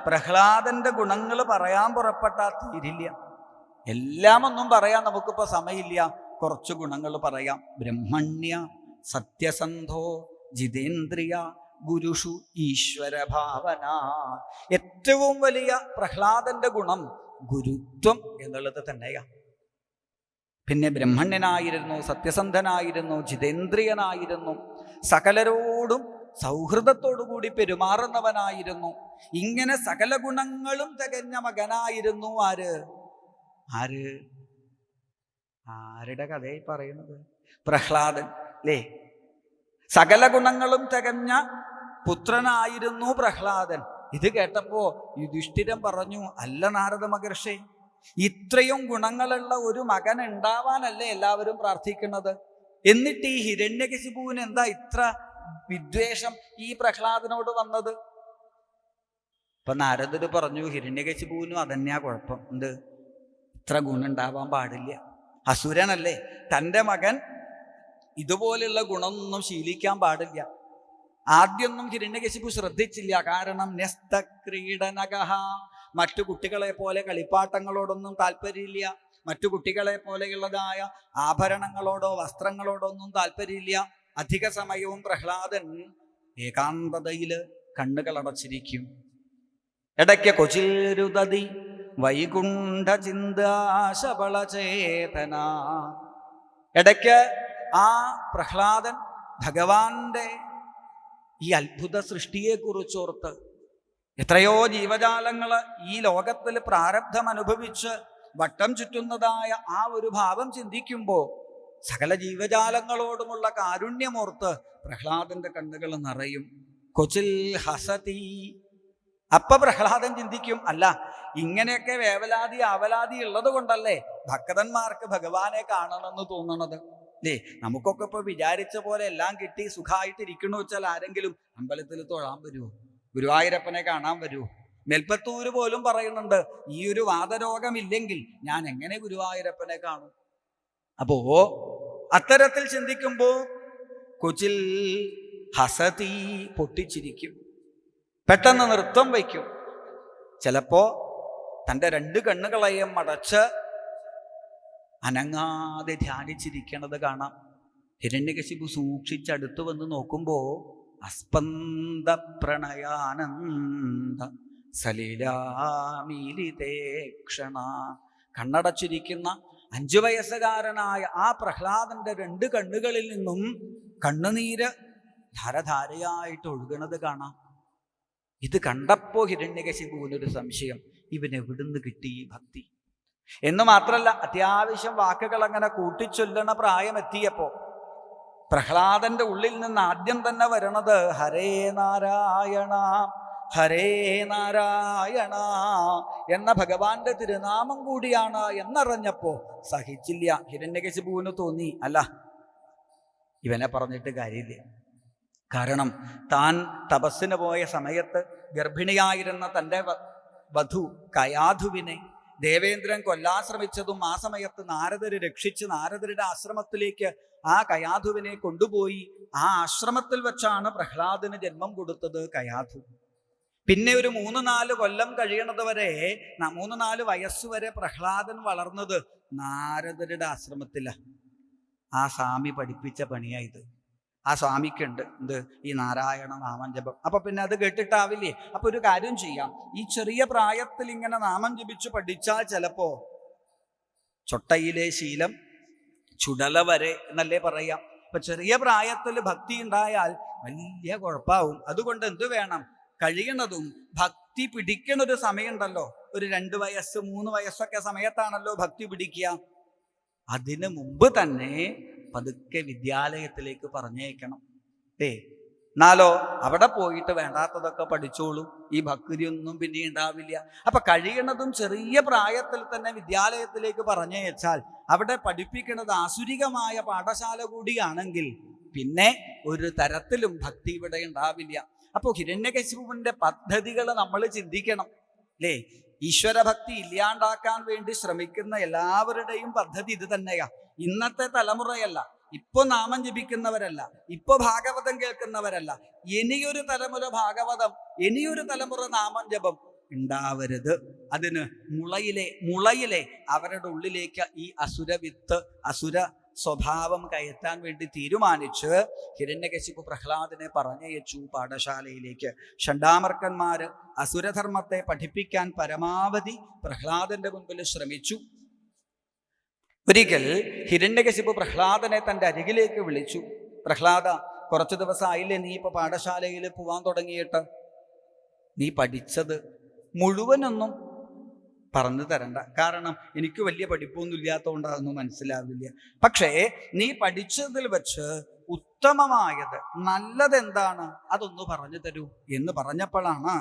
പ്രഹ്ലാദന്റെ ഗുണങ്ങൾ പറയാൻ പുറപ്പെട്ടാൽ തീരില്ല. എല്ലാം ഒന്നും പറയാൻ നമുക്കിപ്പോൾ സമയമില്ല. കുറച്ച് ഗുണങ്ങൾ പറയാം. ബ്രഹ്മണ്യ, സത്യസന്ധോ, ജിതേന്ദ്രിയ, ഗുരുഷു ഈശ്വര ഭാവന. ഏറ്റവും വലിയ പ്രഹ്ലാദന്റെ ഗുണം ഗുരുത്വം എന്നുള്ളത് തന്നെയാണ്. പിന്നെ ബ്രഹ്മണ്യനായിരുന്നു, സത്യസന്ധനായിരുന്നു, ജിതേന്ദ്രിയനായിരുന്നു, സകലരോടും സൗഹൃദത്തോടുകൂടി പെരുമാറുന്നവനായിരുന്നു. ഇങ്ങനെ സകല ഗുണങ്ങളും തികഞ്ഞ മകനായിരുന്നു. ആരുടെ കഥയായി പറയുന്നത്? പ്രഹ്ലാദൻ അല്ലേ? സകല ഗുണങ്ങളും തികഞ്ഞ പുത്രനായിരുന്നു പ്രഹ്ലാദൻ. ഇത് കേട്ടപ്പോ യുധിഷ്ഠിരൻ പറഞ്ഞു, അല്ല നാരദ മഹർഷി, ഇത്രയും ഗുണങ്ങളുള്ള ഒരു മകൻ ഉണ്ടാവാനല്ലേ എല്ലാവരും പ്രാർത്ഥിക്കുന്നത്? എന്നിട്ട് ഈ ഹിരണ്യകശിപുവിന് എന്താ ഇത്ര വിദ്വേഷം ഈ പ്രഹ്ലാദനോട് വന്നത്? ഇപ്പൊ നാരദര് പറഞ്ഞു, ഹിരണ്യകശിപുവിനും അതന്നെയാ കുഴപ്പം. എന്ത്? ഇത്ര ഗുണം ഉണ്ടാവാൻ പാടില്ല. അസുരനല്ലേ, തൻ്റെ മകൻ ഇതുപോലുള്ള ഗുണമൊന്നും ശീലിക്കാൻ പാടില്ല. ആദ്യമൊന്നും ഹിരണ്യകശിപു ശ്രദ്ധിച്ചില്ല. കാരണം ന്യസ്തക്രീഡനകഃ, മറ്റു കുട്ടികളെ പോലെ കളിപ്പാട്ടങ്ങളോടൊന്നും താല്പര്യമില്ല, മറ്റു കുട്ടികളെ പോലെയുള്ളതായ ആഭരണങ്ങളോടോ വസ്ത്രങ്ങളോടോ ഒന്നും താല്പര്യമില്ല. അധിക സമയവും പ്രഹ്ലാദൻ ഏകാന്തതയില് കണ്ണുകൾ അടച്ചിരിക്കും. ഇടയ്ക്ക് കൊച്ചിരുതതി വൈകുണ്ഠ ചിന്താശബളചേതന. ഇടയ്ക്ക് ആ പ്രഹ്ലാദൻ ഭഗവാന്റെ ഈ അത്ഭുത സൃഷ്ടിയെക്കുറിച്ചോർത്ത്, എത്രയോ ജീവജാലങ്ങള് ഈ ലോകത്തിൽ പ്രാരബ്ധം അനുഭവിച്ച് വട്ടം ചുറ്റുന്നതായ ആ ഒരു ഭാവം ചിന്തിക്കുമ്പോൾ സകല ജീവജാലങ്ങളോടുമുള്ള കാരുണ്യമോർത്ത് പ്രഹ്ലാദന്റെ കണ്ണുകൾ നിറയും. കൊച്ചിൽ ഹസതി. അപ്പ പ്രഹ്ലാദൻ ചിന്തിക്കും, അല്ല, ഇങ്ങനെയൊക്കെ വേവലാതി ആവലാതി ഉള്ളത് കൊണ്ടല്ലേ ഭക്തന്മാർക്ക് ഭഗവാനെ കാണണമെന്ന് തോന്നണത് അല്ലേ? നമുക്കൊക്കെ ഇപ്പൊ വിചാരിച്ച പോലെ എല്ലാം കിട്ടി സുഖമായിട്ടിരിക്കണു വെച്ചാൽ ആരെങ്കിലും അമ്പലത്തിൽ തൊഴാൻ വരുമോ? ഗുരുവായൂരപ്പനെ കാണാൻ വരുമോ? മെൽപ്പത്തൂര് പോലും പറയുന്നുണ്ട്, ഈ ഒരു വാതരോഗമില്ലെങ്കിൽ ഞാൻ എങ്ങനെ ഗുരുവായൂരപ്പനെ കാണും? അപ്പോ അത്തരത്തിൽ ചിന്തിക്കുമ്പോ കൊച്ചിൽ ഹസതി, പൊട്ടിച്ചിരിക്കും, പെട്ടെന്ന് നൃത്തം വയ്ക്കും. ചിലപ്പോ തൻ്റെ 2 കണ്ണുകളെയും അടച്ച് അനങ്ങാതെ ധ്യാനിച്ചിരിക്കണത് കാണാം. ഹിരണ്യകശിപു സൂക്ഷിച്ചടുത്ത് വന്ന് നോക്കുമ്പോ അസ്പന്ദ പ്രണയാനന്ദ സലീലാമീലിതേക്ഷണ, കണ്ണടച്ചിരിക്കുന്ന 5 വയസ്സുകാരനായ ആ പ്രഹ്ലാദന്റെ 2 കണ്ണുകളിൽ നിന്നും കണ്ണുനീര് ധാരധാരയായിട്ട് ഒഴുകണത് കാണാം. ഇത് കണ്ടപ്പോ ഹിരണ്യകശിപുവിനൊരു സംശയം, ഇവനെവിടുന്ന് കിട്ടി ഈ ഭക്തി എന്ന് മാത്രല്ല, അത്യാവശ്യം വാക്കുകൾ അങ്ങനെ കൂട്ടിച്ചൊല്ലണ പ്രായം എത്തിയപ്പോ പ്രഹ്ലാദന്റെ ഉള്ളിൽ നിന്ന് ആദ്യം തന്നെ വരണത് ഹരേ നാരായണ ഹരേ നാരായണ എന്ന ഭഗവാന്റെ തിരുനാമം കൂടിയാണ് എന്നറിഞ്ഞപ്പോ സഹിച്ചില്ല. ഹിരണ്യകശിപുവിന് തോന്നി, അല്ല, ഇവനെ പറഞ്ഞിട്ട് കാര്യമില്ല. കാരണം താൻ തപസ്സിന് പോയ സമയത്ത് ഗർഭിണിയായിരുന്ന തൻ്റെ വധു കയാധുവിനെ ദേവേന്ദ്രൻ കൊല്ലാൻ ശ്രമിച്ചതും ആ സമയത്ത് നാരദര് രക്ഷിച്ച് നാരദരുടെ ആശ്രമത്തിലേക്ക് ആ കയാധുവിനെ കൊണ്ടുപോയി. ആ ആശ്രമത്തിൽ വെച്ചാണ് പ്രഹ്ലാദന് ജന്മം കൊടുത്തത് കയാധു. പിന്നെ ഒരു 3-4 കൊല്ലം കഴിയണത് വരെ, 3-4 വയസ്സുവരെ പ്രഹ്ലാദൻ വളർന്നത് നാരദരുടെ ആശ്രമത്തിലാണ്. ആ സ്വാമി പഠിപ്പിച്ച പണിയായത്. ആ സ്വാമിക്കുണ്ട് എന്ത്? ഈ നാരായണ നാമം ജപം. അപ്പൊ പിന്നെ അത് കേട്ടിട്ടാവില്ലേ? അപ്പൊ ഒരു കാര്യം ചെയ്യാം, ഈ ചെറിയ പ്രായത്തിൽ ഇങ്ങനെ നാമം ജപിച്ച് പഠിച്ചാൽ ചിലപ്പോ ചൊട്ടയിലെ ശീലം ചുടല വരെ എന്നല്ലേ പറയാം. ഇപ്പൊ ചെറിയ പ്രായത്തിൽ ഭക്തി ഉണ്ടായാൽ വലിയ കുഴപ്പാവും. അതുകൊണ്ട് എന്ത് വേണം? കഴിയണതും ഭക്തി പിടിക്കണൊരു സമയമുണ്ടല്ലോ, ഒരു 2 വയസ്സ് 3 വയസ്സൊക്കെ സമയത്താണല്ലോ ഭക്തി പിടിക്കുക. അതിനു മുമ്പ് തന്നെ പതുക്കെ വിദ്യാലയത്തിലേക്ക് പറഞ്ഞേക്കണം. എന്നാലോ അവിടെ പോയിട്ട് വേണ്ടാത്തതൊക്കെ പഠിച്ചോളും, ഈ ഭക്തിയൊന്നും പിന്നെ ഉണ്ടാവില്ല. അപ്പൊ കഴിയണതും ചെറിയ പ്രായത്തിൽ തന്നെ വിദ്യാലയത്തിലേക്ക് പറഞ്ഞയച്ചാൽ അവിടെ പഠിപ്പിക്കുന്നത് ആസുരികമായ പാഠശാല കൂടിയാണെങ്കിൽ പിന്നെ ഒരു തരത്തിലും ഭക്തി ഇവിടെ ഉണ്ടാവില്ല. അപ്പോൾ ഹിരണ്യകശിപുവിന്റെ പദ്ധതികൾ നമ്മൾ ചിന്തിക്കണം അല്ലേ? ഈശ്വരഭക്തി ഇല്ലാണ്ടാക്കാൻ വേണ്ടി ശ്രമിക്കുന്ന എല്ലാവരുടെയും പദ്ധതി ഇത് തന്നെയാ. ഇന്നത്തെ തലമുറയല്ല, ഇപ്പൊ നാമം ജപിക്കുന്നവരല്ല, ഇപ്പൊ ഭാഗവതം കേൾക്കുന്നവരല്ല, ഇനിയൊരു തലമുറ ഭാഗവതം, ഇനിയൊരു തലമുറ നാമം ജപം ഉണ്ടാവരുത്. അതിന് മുളയിലെ അവരുടെ ഉള്ളിലേക്ക് ഈ അസുര വിത്ത്, അസുര സ്വഭാവം കയറ്റാൻ വേണ്ടി തീരുമാനിച്ച് ഹിരണ്യകശിപു പ്രഹ്ലാദനെ പറഞ്ഞയച്ചു പാഠശാലയിലേക്ക്. ഷണ്ടാമർക്കന്മാര് അസുരധർമ്മത്തെ പഠിപ്പിക്കാൻ പരമാവധി പ്രഹ്ലാദന്റെ മുൻപിൽ ശ്രമിച്ചു. ഒരിക്കൽ ഹിരണ്യകശിപു പ്രഹ്ലാദനെ തൻ്റെ അരികിലേക്ക് വിളിച്ചു. പ്രഹ്ലാദ, കുറച്ചു ദിവസമായില്ലേ നീ ഇപ്പൊ പാഠശാലയിൽ പോവാൻ തുടങ്ങിയിട്ട്? നീ പഠിച്ചത് മുഴുവനൊന്നും പറഞ്ഞു തരണ്ട, കാരണം എനിക്ക് വലിയ പഠിപ്പൊന്നും ഇല്ലാത്തതുകൊണ്ട് അതൊന്നും മനസ്സിലാവില്ല. പക്ഷേ നീ പഠിച്ചതിൽ വെച്ച് ഉത്തമമായത്, നല്ലതെന്താണ്, അതൊന്ന് പറഞ്ഞു തരൂ എന്ന് പറഞ്ഞപ്പോഴാണ്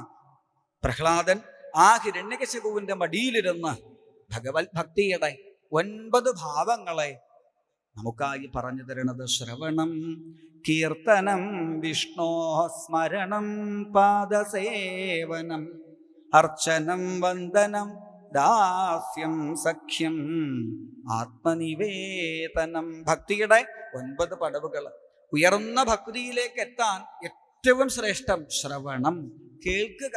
പ്രഹ്ലാദൻ ആ ഹിരണ്യകശിപുവിന്റെ മടിയിലിരുന്ന് ഭഗവത് ഭക്തിയുടെ 9 ഭാവങ്ങളെ നമുക്കായി പറഞ്ഞു തരുന്നത്. ശ്രവണം, കീർത്തനം, വിഷ്ണോ സ്മരണം, പാദസേവനം, അർച്ചനം, വന്ദനം, ദാസ്യം, സഖ്യം, ആത്മനിവേദനം. ഭക്തിയുടെ 9 പടവുകൾ. ഉയർന്ന ഭക്തിയിലേക്ക് എത്താൻ ഏറ്റവും ശ്രേഷ്ഠം ശ്രവണം, കേൾക്കുക.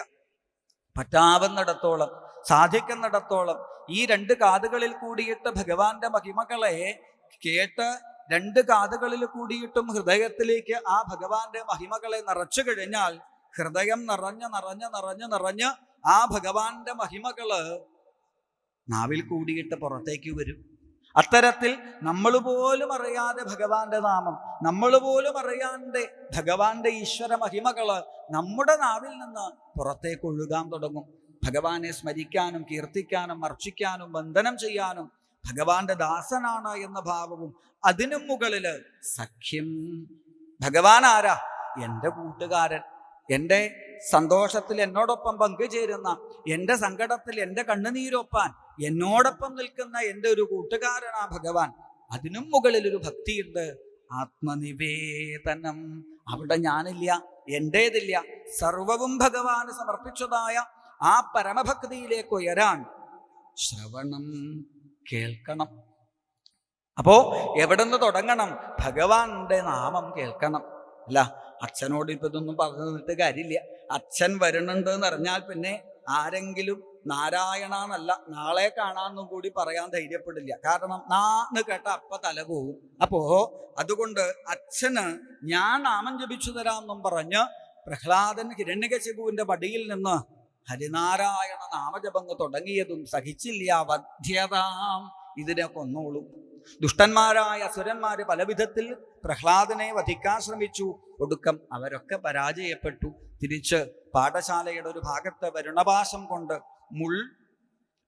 പറ്റാവുന്നിടത്തോളം, സാധിക്കുന്നിടത്തോളം ഈ 2 കാതുകളിൽ കൂടിയിട്ട് ഭഗവാന്റെ മഹിമകളെ കേട്ട് 2 കാതുകളിൽ കൂടിയിട്ടും ഹൃദയത്തിലേക്ക് ആ ഭഗവാന്റെ മഹിമകളെ നിറച്ചു കഴിഞ്ഞാൽ ഹൃദയം നിറഞ്ഞ് ആ ഭഗവാന്റെ മഹിമകള് നാവിൽ കൂടിയിട്ട് പുറത്തേക്ക് വരും. അത്തരത്തിൽ നമ്മൾ പോലും അറിയാതെ ഭഗവാന്റെ നാമം, നമ്മൾ പോലും അറിയാതെ ഭഗവാന്റെ ഈശ്വര മഹിമകള് നമ്മുടെ നാവിൽ നിന്ന് പുറത്തേക്ക് ഒഴുകാൻ തുടങ്ങും. ഭഗവാനെ സ്മരിക്കാനും കീർത്തിക്കാനും അർച്ചിക്കാനും വന്ദനം ചെയ്യാനും ഭഗവാന്റെ ദാസനാണ് എന്ന ഭാവവും, അതിനും മുകളില് സഖ്യം. ഭഗവാൻ ആരാ? എൻ്റെ കൂട്ടുകാരൻ, എൻ്റെ സന്തോഷത്തിൽ എന്നോടൊപ്പം പങ്കുചേരുന്ന, എൻ്റെ സങ്കടത്തിൽ എൻ്റെ കണ്ണുനീരൊപ്പാൻ എന്നോടൊപ്പം നിൽക്കുന്ന എൻ്റെ ഒരു കൂട്ടുകാരനാ ഭഗവാൻ. അതിനും മുകളിലൊരു ഭക്തിയുണ്ട്, ആത്മനിവേദനം. അവിടെ ഞാനില്ല, എൻ്റേതില്ല, സർവവും ഭഗവാന് സമർപ്പിച്ചതായ ആ പരമഭക്തിയിലേക്ക് ഉയരാൻ ശ്രവണം, കേൾക്കണം. അപ്പോ എവിടെ നിന്ന് തുടങ്ങണം? ഭഗവാന്റെ നാമം കേൾക്കണം. അല്ല, അച്ഛനോട് ഇപ്പൊ ഇതൊന്നും പറഞ്ഞു തന്നിട്ട് കാര്യമില്ല. അച്ഛൻ വരുന്നുണ്ട് എന്ന് അറിഞ്ഞാൽ പിന്നെ ആരെങ്കിലും നാരായണ എന്നല്ല നാളെ കാണാമെന്നും കൂടി പറയാൻ ധൈര്യപ്പെടില്ല. കാരണം നാന്ന് കേട്ട അപ്പ തല പോവും. അപ്പോ അതുകൊണ്ട് അച്ഛന് ഞാൻ നാമം ജപിച്ചു തരാമെന്നും പറഞ്ഞ് പ്രഹ്ലാദൻ ഹിരണ്യകശിപുവിന്റെ പടിയിൽ നിന്ന് ഹരിനാരായണ നാമജപങ്ങ് തുടങ്ങിയതും സഹിച്ചില്ല. വധ്യതാം, ഇതിനെ കൊന്നോളൂ. ദുഷ്ടന്മാരായ അസുരന്മാര് പല വിധത്തിൽ പ്രഹ്ലാദനെ വധിക്കാൻ ശ്രമിച്ചു. ഒടുക്കം അവരൊക്കെ പരാജയപ്പെട്ടു. തിരിച്ച് പാഠശാലയുടെ ഒരു ഭാഗത്ത് വരുണപാശം കൊണ്ട്, മുൾ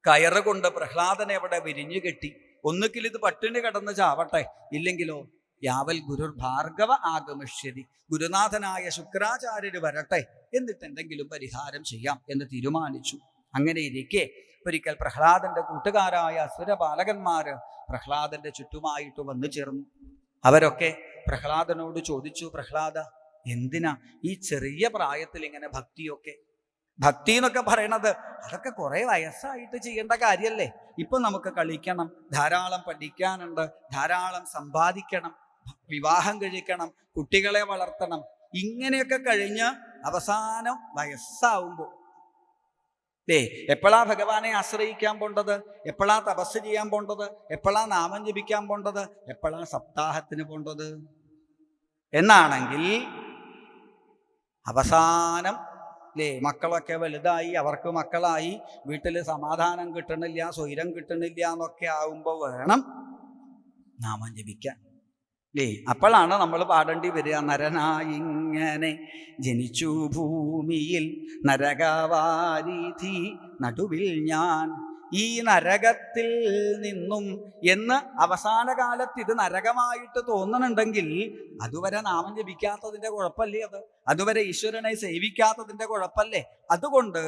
കയറുകൊണ്ട് പ്രഹ്ലാദനെ അവിടെ വിരിഞ്ഞു കെട്ടി. ഒന്നുകിൽ ഇത് പട്ടിണി കടന്ന് ചാവട്ടെ, ഇല്ലെങ്കിലോ യാവൽ ഗുരുർ ഭാർഗവ ആഗമിഷ്യതി, ഗുരുനാഥനായ ശുക്രാചാര്യര് വരട്ടെ, എന്നിട്ട് എന്തെങ്കിലും പരിഹാരം ചെയ്യാം എന്ന് തീരുമാനിച്ചു. അങ്ങനെ ഇരിക്കെ ഒരിക്കൽ പ്രഹ്ലാദന്റെ കൂട്ടുകാരായ അസുരപാലകന്മാര് പ്രഹ്ലാദന്റെ ചുറ്റുമായിട്ട് വന്നു ചേർന്നു. അവരൊക്കെ പ്രഹ്ലാദനോട് ചോദിച്ചു, പ്രഹ്ലാദ, എന്തിനാ ഈ ചെറിയ പ്രായത്തിൽ ഇങ്ങനെ ഭക്തിയൊക്കെ? ഭക്തി എന്നൊക്കെ പറയണത് അതൊക്കെ കുറെ വയസ്സായിട്ട് ചെയ്യേണ്ട കാര്യല്ലേ? ഇപ്പൊ നമുക്ക് കളിക്കണം, ധാരാളം പഠിക്കാനുണ്ട്, ധാരാളം സമ്പാദിക്കണം, വിവാഹം കഴിക്കണം, കുട്ടികളെ വളർത്തണം. ഇങ്ങനെയൊക്കെ കഴിഞ്ഞ് അവസാനം വയസ്സാവുമ്പോ എപ്പോഴാ ഭഗവാനെ ആശ്രയിക്കാൻ പോണ്ടത്? എപ്പോഴാ തപസ് ചെയ്യാൻ പോണ്ടത്? എപ്പോഴാ നാമം ജപിക്കാൻ പോണ്ടത്? എപ്പോഴാ സപ്താഹത്തിന് പോണ്ടത്? എന്നാണെങ്കിൽ അവസാനം മക്കളൊക്കെ വലുതായി, അവർക്ക് മക്കളായി, വീട്ടിൽ സമാധാനം കിട്ടണില്ല, സ്വൈരം കിട്ടണില്ല എന്നൊക്കെ ആവുമ്പോൾ വേണം നാമം ജപിക്കാൻ. അപ്പോഴാണ് നമ്മൾ പാടേണ്ടി വരിക, നരനായിങ്ങനെ ജനിച്ചു ഭൂമിയിൽ നരകവാരിധി നടുവിൽ ഞാൻ, ഈ നരകത്തിൽ നിന്നും എന്ന് അവസാന കാലത്ത് ഇത് നരകമായിട്ട് തോന്നണുണ്ടെങ്കിൽ അതുവരെ നാമം ജപിക്കാത്തതിൻ്റെ കുഴപ്പമല്ലേ? അതുവരെ ഈശ്വരനെ സേവിക്കാത്തതിൻ്റെ കുഴപ്പമല്ലേ? അതുകൊണ്ട്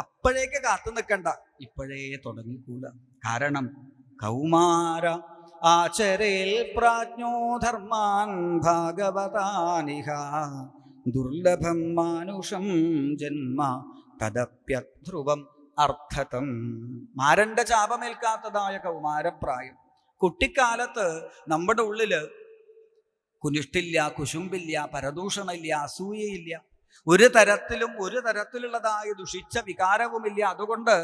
അപ്പോഴേക്ക് കാത്തു നിൽക്കണ്ട, ഇപ്പോഴേ തുടങ്ങിക്കൂല. കാരണം കൗമാര ആചരേൽ പ്രാജ്ഞോ ധർമാൻ ഭാഗവതാനിഹ ദുർലഭം മാനുഷം ജന്മ തദപ്യധ്രുവം അർത്ഥതം. മാരന്റെ ചാപമേൽക്കാത്തതായ കൗമാരപ്രായം. കുട്ടിക്കാലത്ത് നമ്മുടെ ഉള്ളില് കുനിഷ്ടില്ല, കുശുമ്പില്ല, പരദൂഷണില്ല, അസൂയയില്ല, ഒരു തരത്തിലുള്ളതായ ദുഷിച്ച വികാരവുമില്ല. അതുകൊണ്ട്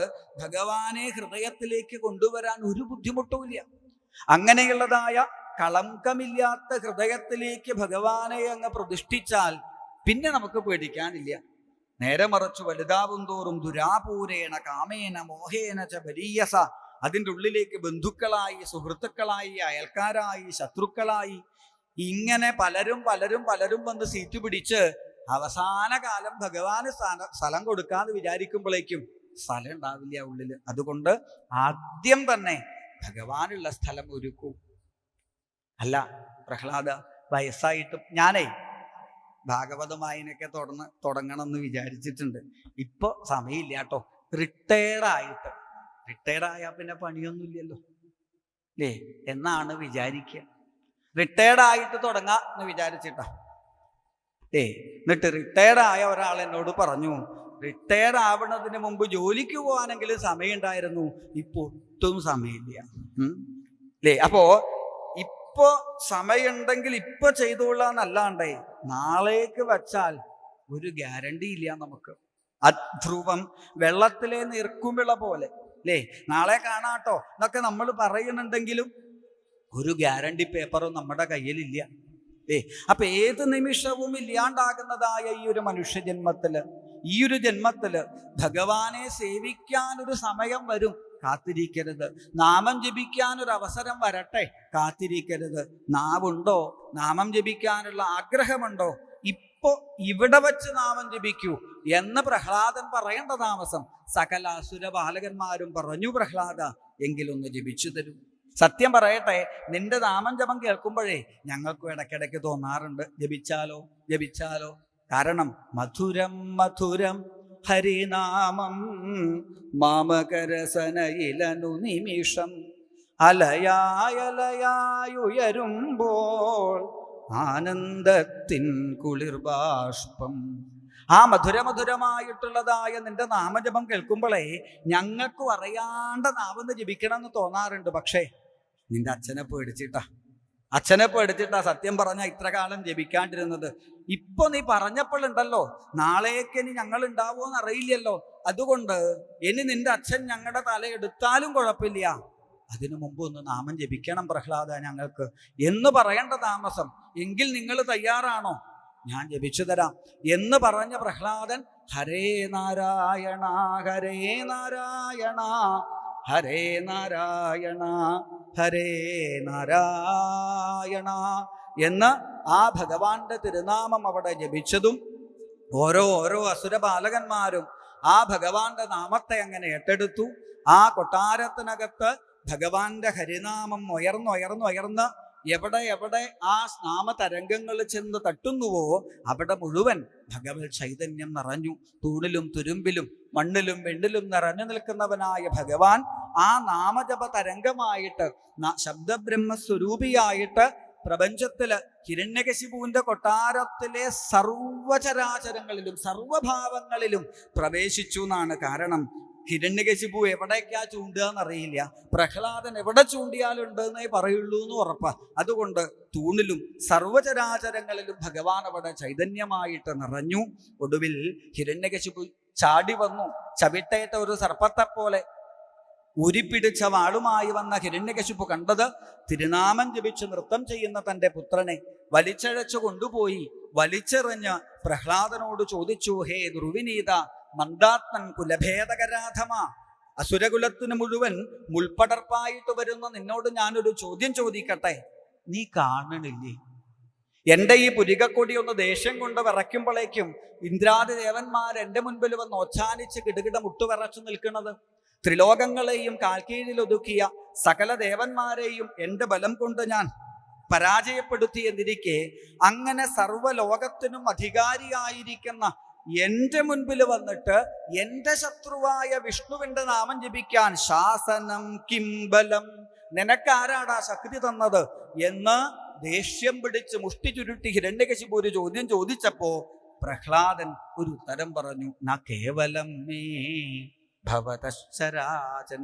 ഭഗവാനെ ഹൃദയത്തിലേക്ക് കൊണ്ടുവരാൻ ഒരു ബുദ്ധിമുട്ടുമില്ല. അങ്ങനെയുള്ളതായ കളങ്കമില്ലാത്ത ഹൃദയത്തിലേക്ക് ഭഗവാനെ അങ്ങ് പ്രതിഷ്ഠിച്ചാൽ പിന്നെ നമുക്ക് പേടിക്കാനില്ല. നേരെ മറിച്ച് വലുതാവും തോറും ദുരാപൂരേണ കാമേന മോഹേന ച ബലീയസ, അതിൻ്റെ ഉള്ളിലേക്ക് ബന്ധുക്കളായി, സുഹൃത്തുക്കളായി, അയൽക്കാരായി, ശത്രുക്കളായി, ഇങ്ങനെ പലരും പലരും പലരും വന്ന് സീറ്റ് പിടിച്ച് അവസാന കാലം ഭഗവാന് സ്ഥലം കൊടുക്കാന്ന് വിചാരിക്കുമ്പോഴേക്കും സ്ഥലം ഉണ്ടാവില്ല ഉള്ളില്. അതുകൊണ്ട് ആദ്യം തന്നെ ഭഗവാനുള്ള സ്ഥലം ഒരുക്കൂ. അല്ല പ്രഹ്ലാദ, വയസ്സായിട്ടും ഞാനേ ഭാഗവത വായനയൊക്കെ തുടങ്ങണം എന്ന് വിചാരിച്ചിട്ടുണ്ട്. ഇപ്പൊ സമയമില്ല കേട്ടോ. റിട്ടയർഡായാൽ പിന്നെ പണിയൊന്നുമില്ലല്ലോ അല്ലേ എന്നാണ് വിചാരിക്കുക. റിട്ടയർഡായിട്ട് തുടങ്ങാം എന്ന് വിചാരിച്ചിട്ടാ എന്നിട്ട് റിട്ടയർഡായ ഒരാൾ എന്നോട് പറഞ്ഞു, റിട്ടയർഡ് ആവണതിന് മുമ്പ് ജോലിക്ക് പോകാനെങ്കിലും സമയം ഉണ്ടായിരുന്നു, ഇപ്പൊ ഒട്ടും സമയമില്ല അല്ലേ. അപ്പോ ഇപ്പൊ സമയമുണ്ടെങ്കിൽ ഇപ്പൊ ചെയ്തോളാന്നല്ലാണ്ടേ നാളേക്ക് വച്ചാൽ ഒരു ഗ്യാരണ്ടി ഇല്ല നമുക്ക്. അധ്രുവം വെള്ളത്തിലെ നീർക്കുമിള പോലെ അല്ലേ, നാളെ കാണാട്ടോ എന്നൊക്കെ നമ്മൾ പറയുന്നുണ്ടെങ്കിലും ഒരു ഗ്യാരണ്ടി പേപ്പറും നമ്മുടെ കയ്യിലില്ല അല്ലേ. അപ്പൊ ഏത് നിമിഷവും ഇല്ലാണ്ടാകുന്നതായ ഈ ഒരു ജന്മത്തില് ഭഗവാനെ സേവിക്കാൻ ഒരു സമയം വരും, കാത്തിരിക്കരുത്. നാമം ജപിക്കാൻ ഒരു അവസരം വരട്ടെ, കാത്തിരിക്കരുത്. നാവുണ്ടോ, നാമം ജപിക്കാനുള്ള ആഗ്രഹമുണ്ടോ, ഇപ്പോ ഇവിടെ വച്ച് നാമം ജപിക്കൂ എന്ന് പ്രഹ്ലാദൻ പറയേണ്ട താമസം സകല അസുര ബാലകന്മാരും പറഞ്ഞു, പ്രഹ്ലാദ എങ്കിലൊന്ന് ജപിച്ചു തരൂ. സത്യം പറയട്ടെ, നിന്റെ നാമം ജപം കേൾക്കുമ്പോഴേ ഞങ്ങൾക്കും ഇടയ്ക്കിടയ്ക്ക് തോന്നാറുണ്ട് ജപിച്ചാലോ. കാരണം മധുരം മധുരം ഹരിനാമം മാമകരസനയിലനു നിമിഷം അലയായുയരുമ്പോൾ ആനന്ദത്തിൻ കുളിർബാഷ്പം. ആ മധുരമധുരമായിട്ടുള്ളതായ നിന്റെ നാമജപം കേൾക്കുമ്പോഴേ ഞങ്ങൾക്കും അറിയാണ്ട് നാവെന്ന് ജപിക്കണം എന്ന് തോന്നാറുണ്ട്. പക്ഷേ നിന്റെ അച്ഛനെ പേടിച്ചിട്ടാ സത്യം പറഞ്ഞാൽ ഇത്ര കാലം ജപിക്കാണ്ടിരുന്നത്. ഇപ്പൊ നീ പറഞ്ഞപ്പോഴുണ്ടല്ലോ, നാളേക്ക് ഇനി ഞങ്ങൾ ഉണ്ടാവുമോന്ന് അറിയില്ലല്ലോ, അതുകൊണ്ട് ഇനി നിന്റെ അച്ഛൻ ഞങ്ങളുടെ തലയെടുത്താലും കുഴപ്പമില്ല, അതിനു മുമ്പ് ഒന്ന് നാമം ജപിക്കണം പ്രഹ്ലാദ ഞങ്ങൾക്ക് എന്ന് പറയേണ്ട താമസം. എങ്കിൽ നിങ്ങൾ തയ്യാറാണോ? ഞാൻ ജപിച്ചു തരാം എന്ന് പറഞ്ഞ പ്രഹ്ലാദൻ ഹരേ നാരായണ ഹരേ നാരായണ ഹരേ നാരായണ ഹരേ നാരായണ എന്ന് ആ ഭഗവാന്റെ തിരുനാമം അവിടെ ജപിച്ചതും ഓരോ അസുര ബാലകന്മാരും ആ ഭഗവാന്റെ നാമത്തെ അങ്ങനെ ഏറ്റെടുത്തു. ആ കൊട്ടാരത്തിനകത്ത് ഭഗവാന്റെ ഹരിനാമം ഉയർന്ന് എവിടെ ആ നാമതരംഗങ്ങൾ ചെന്ന് തട്ടുന്നുവോ അവിടെ മുഴുവൻ ഭഗവത് ചൈതന്യം നിറഞ്ഞു. തൂണിലും തുരുമ്പിലും മണ്ണിലും വെണ്ണിലും നിറഞ്ഞു നിൽക്കുന്നവനായ ഭഗവാൻ ആ നാമജപ തരംഗമായിട്ട് ശബ്ദബ്രഹ്മസ്വരൂപിയായിട്ട് പ്രപഞ്ചത്തില് ഹിരണ്യകശിപുവിന്റെ കൊട്ടാരത്തിലെ സർവചരാചരങ്ങളിലും സർവഭാവങ്ങളിലും പ്രവേശിച്ചു എന്നാണ്. കാരണം ഹിരണ്യകശിപു എവിടേക്കാ ചൂണ്ടുക എന്നറിയില്ല, പ്രഹ്ലാദൻ എവിടെ ചൂണ്ടിയാലുണ്ടെന്നേ പറയുള്ളൂ എന്ന് ഉറപ്പാ. അതുകൊണ്ട് തൂണിലും സർവചരാചരങ്ങളിലും ഭഗവാൻ അവിടെ ചൈതന്യമായിട്ട് നിറഞ്ഞു. ഒടുവിൽ ഹിരണ്യകശിപു ചാടി വന്നു. ചവിട്ടേറ്റ ഒരു സർപ്പത്തെ പോലെ ഉരിപ്പിടിച്ച വാളുമായി വന്ന ഹിരണ്യകശിപു കണ്ടത് തിരുനാമം ജപിച്ച് നൃത്തം ചെയ്യുന്ന തൻ്റെ പുത്രനെ വലിച്ചഴച്ചു കൊണ്ടുപോയി വലിച്ചെറിഞ്ഞ് പ്രഹ്ലാദനോട് ചോദിച്ചു, ഹേ ദുർവിനീത മന്ദാത്മൻ കുലഭേദകരാധമ, അസുരകുലത്തിന് മുഴുവൻ മുൾപ്പടർപ്പായിട്ട് വരുന്ന നിന്നോട് ഞാനൊരു ചോദ്യം ചോദിക്കട്ടെ, നീ കാണണില്ലേ എൻ്റെ ഈ പുരികക്കൊടി ഒന്ന് ദേഷ്യം കൊണ്ട് വിറയ്ക്കുമ്പോഴേക്കും ഇന്ദ്രാദി ദേവന്മാർ എൻ്റെ മുൻപിൽ വന്ന് ഒച്ചാനിച്ച് കിടുകിട മുട്ടുവിറച്ചു നിൽക്കുന്നത്? ത്രിലോകങ്ങളെയും കാൽക്കീഴിൽ ഒതുക്കിയ സകല ദേവന്മാരെയും എൻ്റെ ബലം കൊണ്ട് ഞാൻ പരാജയപ്പെടുത്തിയെന്നിരിക്കെ അങ്ങനെ സർവ്വലോകത്തിനും അധികാരിയായിരിക്കുന്ന എൻ്റെ മുൻപിൽ വന്നിട്ട് എൻ്റെ ശത്രുവായ വിഷ്ണുവിൻ്റെ നാമം ജപിക്കാൻ ശാസനം കിംബലം, നിനക്കാരാടാ ശക്തി തന്നത് എന്ന് ദേഷ്യം പിടിച്ച് മുഷ്ടി ചുരുട്ടി ഹിരണ്യകശിപു ഒരു ചോദ്യം ചോദിച്ചപ്പോ പ്രഹ്ലാദൻ ഒരു ഉത്തരം പറഞ്ഞു, ന കേവലം മേ ഭവതശ്ചരാചൻ.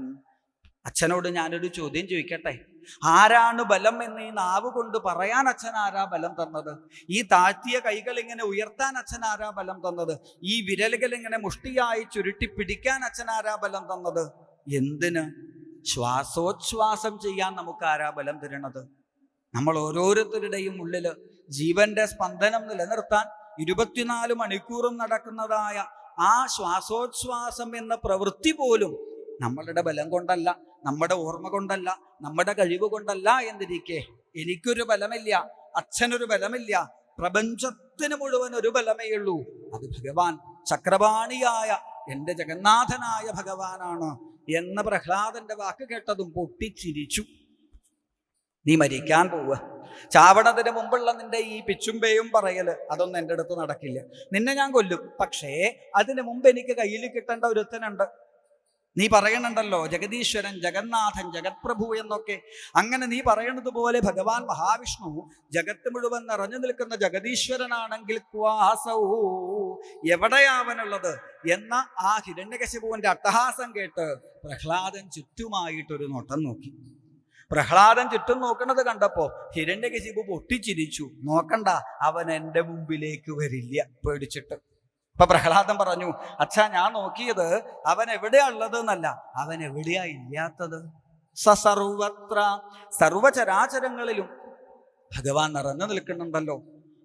അച്ഛനോട് ഞാനൊരു ചോദ്യം ചോദിക്കട്ടെ, ആരാണ് ബലം എന്ന് ഈ നാവ് കൊണ്ട് പറയാൻ അച്ഛൻ ആരാ ബലം തന്നത്? ഈ താഴ്ത്തിയ കൈകൾ ഇങ്ങനെ ഉയർത്താൻ അച്ഛൻ ആരാ ബലം തന്നത്? ഈ വിരലുകൾ ഇങ്ങനെ മുഷ്ടിയായി ചുരുട്ടി പിടിക്കാൻ അച്ഛൻ ആരാ ബലം തന്നത്? എന്തിന്? ശ്വാസോച്ഛ്വാസം ചെയ്യാൻ നമുക്ക് ആരാ ബലം തരണത്? നമ്മൾ ഓരോരുത്തരുടെയും ഉള്ളില് ജീവന്റെ സ്പന്ദനം നിലനിർത്താൻ 24 മണിക്കൂറും നടക്കുന്നതായ ആ ശ്വാസോച്ഛ്വാസം എന്ന പ്രവൃത്തി പോലും നമ്മളുടെ ബലം കൊണ്ടല്ല, നമ്മുടെ ഓർമ്മ കൊണ്ടല്ല, നമ്മുടെ കഴിവ് കൊണ്ടല്ല എന്നിരിക്കെ എനിക്കൊരു ബലമില്ല, അച്ഛനൊരു ബലമില്ല, പ്രപഞ്ചത്തിന് മുഴുവൻ ഒരു ബലമേ ഉള്ളൂ. അത് ഭഗവാൻ ചക്രപാണിയായ എൻ്റെ ജഗന്നാഥനായ ഭഗവാനാണ് എന്ന് പ്രഹ്ലാദന്റെ വാക്ക് കേട്ടതും പൊട്ടിച്ചിരിച്ചു. നീ മരിക്കാൻ പോവുക, ചാവണതിന് മുമ്പുള്ള നിന്റെ ഈ പിച്ചുമ്പേയും പറയല് അതൊന്നും എൻ്റെ അടുത്ത് നടക്കില്ല. നിന്നെ ഞാൻ കൊല്ലും, പക്ഷേ അതിന് മുമ്പ് എനിക്ക് കയ്യിൽ കിട്ടേണ്ട ഒരുത്തനുണ്ട്. നീ പറയണുണ്ടല്ലോ ജഗദീശ്വരൻ, ജഗന്നാഥൻ, ജഗത്പ്രഭു എന്നൊക്കെ. അങ്ങനെ നീ പറയണത് പോലെ ഭഗവാൻ മഹാവിഷ്ണു ജഗത്ത് മുഴുവൻ നിറഞ്ഞു നിൽക്കുന്ന ജഗദീശ്വരനാണെങ്കിൽ ക്വാസൗ, എവിടെയാവനുള്ളത് എന്ന ആ ഹിരണ്യകശിപുവിന്റെ അട്ടഹാസം കേട്ട് പ്രഹ്ലാദൻ ചുറ്റുമായിട്ടൊരു നോട്ടം നോക്കി. പ്രഹ്ലാദൻ ചുറ്റും നോക്കണത് കണ്ടപ്പോ ഹിരണ്യകശിപു പൊട്ടിച്ചിരിച്ചു. നോക്കണ്ട, അവൻ എൻ്റെ മുമ്പിലേക്ക് വരില്ല പേടിച്ചിട്ട്. അപ്പൊ പ്രഹ്ലാദൻ പറഞ്ഞു, അച്ഛാ, ഞാൻ നോക്കിയത് അവൻ എവിടെയാ ഉള്ളത് എന്നല്ല, അവൻ എവിടെയാ ഇല്ലാത്തത്. സർവത്ര, സർവചരാചരങ്ങളിലും ഭഗവാൻ നിറഞ്ഞു നിൽക്കുന്നുണ്ടല്ലോ.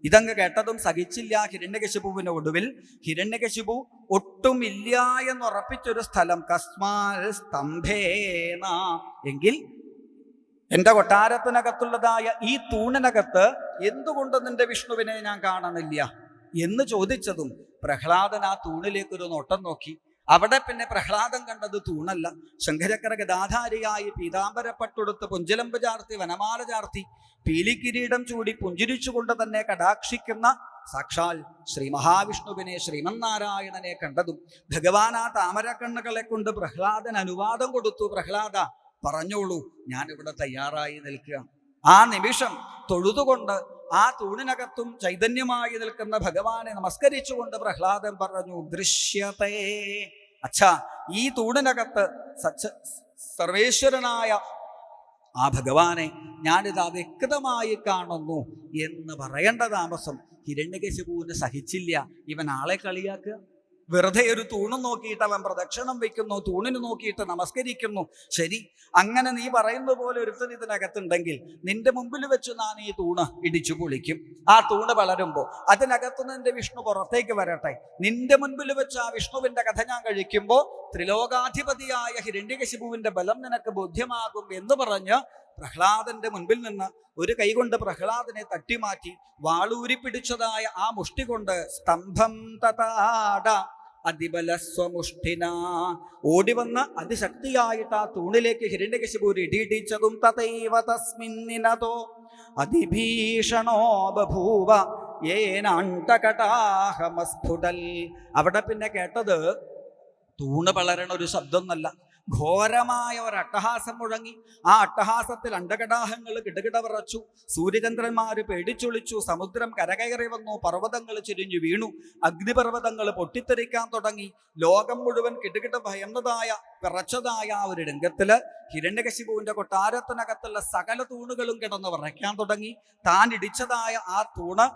ഇതങ്ങ് കേട്ടതും സഹിച്ചില്ല ഹിരണ്യകശിപുവിന്. ഒടുവിൽ ഹിരണ്യകശിപു ഒട്ടുമില്ല എന്നുറപ്പിച്ചൊരു സ്ഥലം, കസ്മാൽ സ്തംഭേന, എങ്കിൽ എൻ്റെ കൊട്ടാരത്തിനകത്തുള്ളതായ ഈ തൂണിനകത്ത് എന്തുകൊണ്ട് നിന്റെ വിഷ്ണുവിനെ ഞാൻ കാണണില്ല എന്ന് ചോദിച്ചതും പ്രഹ്ലാദൻ ആ തൂണിലേക്കൊരു നോട്ടം നോക്കി. അവിടെ പിന്നെ പ്രഹ്ലാദൻ കണ്ടത് തൂണല്ല, ശങ്കരക്കര ഗദാധാരിയായി പീതാംബരപ്പട്ടുടുത്ത് പുഞ്ചിലമ്പ് ചാർത്തി വനമാല ചാർത്തി പീലിക്കിരീടം ചൂടി പുഞ്ചിരിച്ചുകൊണ്ട് തന്നെ കടാക്ഷിക്കുന്ന സാക്ഷാൽ ശ്രീ മഹാവിഷ്ണുവിനെ, ശ്രീമന്നാരായണനെ കണ്ടതും ഭഗവാൻ ആ താമരക്കണ്ണുകളെ കൊണ്ട് പ്രഹ്ലാദൻ അനുവാദം കൊടുത്തു. പ്രഹ്ലാദ, പറഞ്ഞോളൂ, ഞാനിവിടെ തയ്യാറായി നിൽക്കുക. ആ നിമിഷം തൊഴുതുകൊണ്ട് ആ തൂണിനകത്തും ചൈതന്യമായി നിൽക്കുന്ന ഭഗവാനെ നമസ്കരിച്ചുകൊണ്ട് പ്രഹ്ലാദൻ പറഞ്ഞു, ദൃശ്യതേ. അച്ഛാ, ഈ തൂണിനകത്ത് സർവേശ്വരനായ ആ ഭഗവാനെ ഞാനിതാ വ്യക്തമായി കാണുന്നു എന്ന് പറയേണ്ട താമസം ഹിരണ്യകശിപുവിന് സഹിച്ചില്ല. ഇവൻ ആളെ കളിയാക്കുക, വെറുതെ ഒരു തൂണും നോക്കിയിട്ട് അവൻ പ്രദക്ഷിണം വയ്ക്കുന്നു, തൂണിന് നോക്കിയിട്ട് നമസ്കരിക്കുന്നു. ശരി, അങ്ങനെ നീ പറയുന്ന പോലെ ഒരുത്തൻ ഇതിനകത്തുണ്ടെങ്കിൽ നിന്റെ മുമ്പിൽ വെച്ച് ഞാൻ ഈ തൂണ് ഇടിച്ചു പൊളിക്കും. ആ തൂണ് വളരുമ്പോൾ അതിനകത്തുനിന്ന് എൻ്റെ വിഷ്ണു പുറത്തേക്ക് വരട്ടെ. നിന്റെ മുൻപിൽ വെച്ച് ആ വിഷ്ണുവിന്റെ കഥ ഞാൻ കഴിക്കുമ്പോൾ ത്രിലോകാധിപതിയായ ഹിരണ്യകശിപുവിന്റെ ബലം നിനക്ക് ബോധ്യമാകും എന്ന് പറഞ്ഞ് പ്രഹ്ലാദന്റെ മുൻപിൽ നിന്ന് ഒരു കൈകൊണ്ട് പ്രഹ്ലാദനെ തട്ടിമാറ്റി വാളൂരി പിടിച്ചതായ ആ മുഷ്ടി കൊണ്ട് സ്തംഭം തതാട അതിബലസ്വമുഷ്ഠിന ഓടിവന്ന് അതിശക്തിയായിട്ട് ആ തൂണിലേക്ക് ഹിരണ്യകശിപു ഇടിയിടിച്ചതും തതൈവ തസ്മിന്നിനതോ അതിഭീഷണോ ബഭൂവ ഏനാണ്ടകടാഹമസ്ഫുടൽ. അവിടെ പിന്നെ കേട്ടത് തൂണ് വളരണ ഒരു ശബ്ദം എന്നല്ല, ഘോരമായ ഒരു അട്ടഹാസം മുഴങ്ങി. ആ അട്ടഹാസത്തിൽ അണ്ടകടാഹങ്ങൾ കിടകിട വിറച്ചു, സൂര്യചന്ദ്രന്മാര് പേടിച്ചൊളിച്ചു, സമുദ്രം കരകയറി വന്നു, പർവ്വതങ്ങൾ ചിരിഞ്ഞു വീണു, അഗ്നിപർവ്വതങ്ങൾ പൊട്ടിത്തെറിക്കാൻ തുടങ്ങി. ലോകം മുഴുവൻ കിടുകിട ഭയന്നതായ വിറച്ചതായ ആ ഒരു രംഗത്തില് ഹിരണ്യകശിപുവിന്റെ കൊട്ടാരത്തിനകത്തുള്ള സകല തൂണുകളും കിടന്ന് വിറയ്ക്കാൻ തുടങ്ങി. താൻ ഇടിച്ചതായ ആ തൂണ്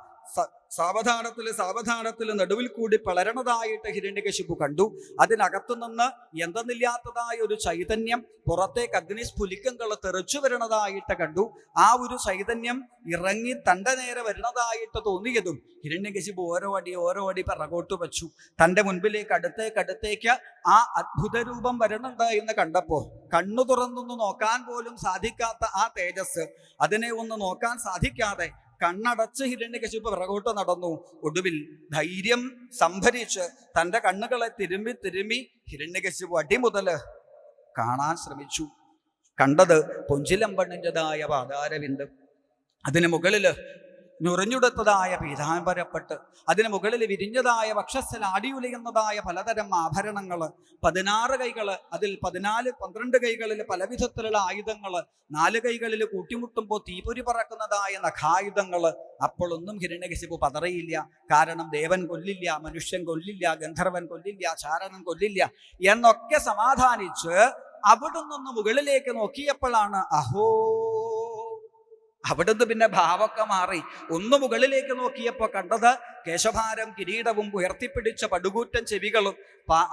സാവധാനത്തിൽ നടുവിൽ കൂടി പിളരണതായിട്ട് ഹിരണ്യകശിപു കണ്ടു. അതിനകത്തുനിന്ന് എന്തെന്നില്ലാത്തതായ ഒരു ചൈതന്യം പുറത്തേക്ക് അഗ്നിസ്ഫുലിക്കങ്ങൾ തെറിച്ചു വരുന്നതായിട്ട് കണ്ടു. ആ ഒരു ചൈതന്യം ഇറങ്ങി തൻ്റെ നേരെ വരുന്നതായിട്ട് തോന്നിയതും ഹിരണ്യകശിപു ഓരോ അടി പിറകോട്ട് വെച്ചു. തൻ്റെ മുൻപിലേക്ക് അടുത്തേക്ക് ആ അത്ഭുത രൂപം വരുന്നുണ്ട് എന്ന് കണ്ടപ്പോൾ കണ്ണു തുറന്നൊന്ന് നോക്കാൻ പോലും സാധിക്കാത്ത ആ തേജസ്, അതിനെ ഒന്ന് നോക്കാൻ സാധിക്കാതെ കണ്ണടച്ച് ഹിരണ്യകശിപു പിറകോട്ട് നടന്നു. ഒടുവിൽ ധൈര്യം സംഭരിച്ച് തൻ്റെ കണ്ണുകളെ തിരുമ്മി ഹിരണ്യകശിപു അടിമുതല് കാണാൻ ശ്രമിച്ചു. കണ്ടത് പൊഞ്ചിലമ്പണ്ണിൻ്റെതായ പാതാരവിന്ദം, അതിന് മുകളില് ഞുറിഞ്ഞുടുത്തതായ പീതാംബരപ്പട്ട്, അതിന് മുകളിൽ വിരിഞ്ഞതായ വക്ഷസ്സിൽ ആടിയുലയുന്നതായ പലതരം ആഭരണങ്ങൾ, 16 കൈകൾ, അതിൽ 12 കൈകളിൽ പലവിധത്തിലുള്ള ആയുധങ്ങൾ, 4 കൈകളിൽ കൂട്ടിമുട്ടുമ്പോൾ തീപ്പൊരി പറക്കുന്നതായ നഖായുധങ്ങൾ. അപ്പോഴൊന്നും ഹിരണ്യകശിപു പതറിയില്ല. കാരണം ദേവൻ കൊല്ലില്ല, മനുഷ്യൻ കൊല്ലില്ല, ഗന്ധർവൻ കൊല്ലില്ല, ചാരണൻ കൊല്ലില്ല എന്നൊക്കെ സമാധാനിച്ച് അവിടുന്ന് മുകളിലേക്ക് നോക്കിയപ്പോഴാണ് അഹോ, അവിടുന്ന് പിന്നെ ഭാവമൊക്കെ മാറി. ഒന്ന് മുകളിലേക്ക് നോക്കിയപ്പോൾ കണ്ടത് കേശഭാരം കിരീടവും ഉയർത്തിപ്പിടിച്ച പടുകൂറ്റൻ ചെവികളും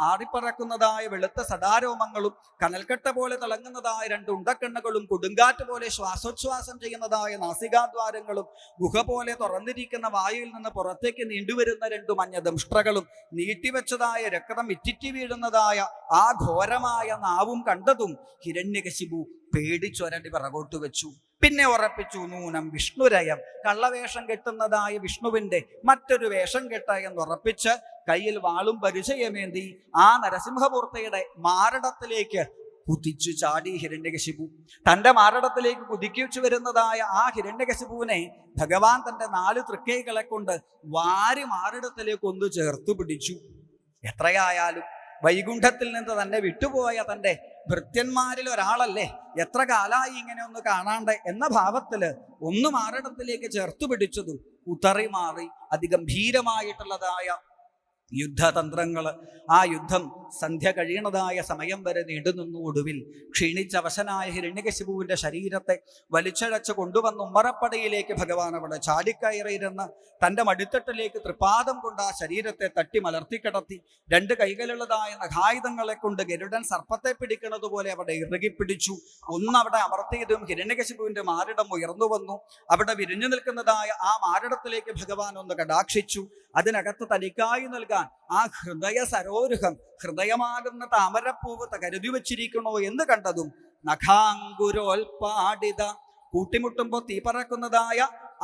ആടിപ്പറക്കുന്നതായ വെളുത്ത സദാരോമങ്ങളും കനൽക്കട്ട പോലെ തിളങ്ങുന്നതായ 2 ഉണ്ടക്കണ്ണുകളും കൊടുങ്കാറ്റ് പോലെ ശ്വാസോച്ഛ്വാസം ചെയ്യുന്നതായ നാസികാദ്വാരങ്ങളും ഗുഹ പോലെ തുറന്നിരിക്കുന്ന വായുവിൽ നിന്ന് പുറത്തേക്ക് നീണ്ടുവരുന്ന 2 മഞ്ഞ ദംഷ്ട്രകളും നീട്ടിവെച്ചതായ രക്തം ഇറ്റിറ്റി വീഴുന്നതായ ആ ഘോരമായ നാവും കണ്ടതും ഹിരണ്യകശിപു പേടിച്ചൊരടി പിറകോട്ട് വെച്ചു. പിന്നെ ഉറപ്പിച്ചു, നൂനം വിഷ്ണുരയം, കള്ളവേഷം കെട്ടുന്നതായ വിഷ്ണുവിന്റെ മറ്റൊരു വേഷം കെട്ട എന്നുറപ്പിച്ച് കയ്യിൽ വാളും പരിചയമേന്തി ആ നരസിംഹമൂർത്തിയുടെ മാരടത്തിലേക്ക് കുതിച്ചു ചാടി ഹിരണ്യകശിപു. തന്റെ മാരടത്തിലേക്ക് കുതിക്കിച്ചു വരുന്നതായ ആ ഹിരണ്യകശിപുവിനെ ഭഗവാൻ തന്റെ 4 തൃക്കൈകളെ കൊണ്ട് വാരി മാരടത്തിലേക്ക് ഒന്ന് ചേർത്തു പിടിച്ചു. എത്രയായാലും വൈകുണ്ഠത്തിൽ നിന്ന് തന്നെ വിട്ടുപോയ തൻ്റെ ഭൃത്യന്മാരിൽ ഒരാളല്ലേ, എത്ര കാലായി ഇങ്ങനെ ഒന്ന് കാണാണ്ട് എന്ന ഭാവത്തില് ഒന്ന് മാരടത്തിലേക്ക് ചേർത്തു പിടിച്ചതും ഉതറി മാറി അതിഗംഭീരമായിട്ടുള്ളതായ യുദ്ധതന്ത്രങ്ങള്. ആ യുദ്ധം സന്ധ്യ കഴിയണതായ സമയം വരെ നീണ്ടുനിന്നു. ഒടുവിൽ ക്ഷീണിച്ചവശനായ ഹിരണ്യകശിപുവിന്റെ ശരീരത്തെ വലിച്ചഴച്ച് കൊണ്ടുവന്ന് ഉമ്മറപ്പടയിലേക്ക് ഭഗവാൻ അവിടെ ചാടിക്കയറിയിരുന്ന് തൻ്റെ മടിത്തട്ടിലേക്ക് തൃപ്പാദം കൊണ്ട് ആ ശരീരത്തെ തട്ടി മലർത്തിക്കിടത്തി 2 കൈകളുള്ളതായ നഖായുധങ്ങളെ കൊണ്ട് ഗരുഡൻ സർപ്പത്തെ പിടിക്കുന്നത് പോലെ അവിടെ ഇറുകിപ്പിടിച്ചു. അവിടെ അമർത്തിയതും ഹിരണ്യകശിപുവിന്റെ മാരിടം ഉയർന്നു വന്നു. അവിടെ വിരിഞ്ഞു നിൽക്കുന്നതായ ആ മാരിടത്തിലേക്ക് ഭഗവാൻ ഒന്ന് കടാക്ഷിച്ചു. അതിനകത്ത് തനിക്കായി നൽകാൻ ആ ഹൃദയ സരോരുഹം, ഹൃദയമാകുന്ന താമരപ്പൂവ് കരുതി വച്ചിരിക്കണോ എന്ന് കണ്ടതും നഖാങ്കുരോൽപാടിത, കൂട്ടിമുട്ടുമ്പോൾ തീ പറക്കുന്നതായ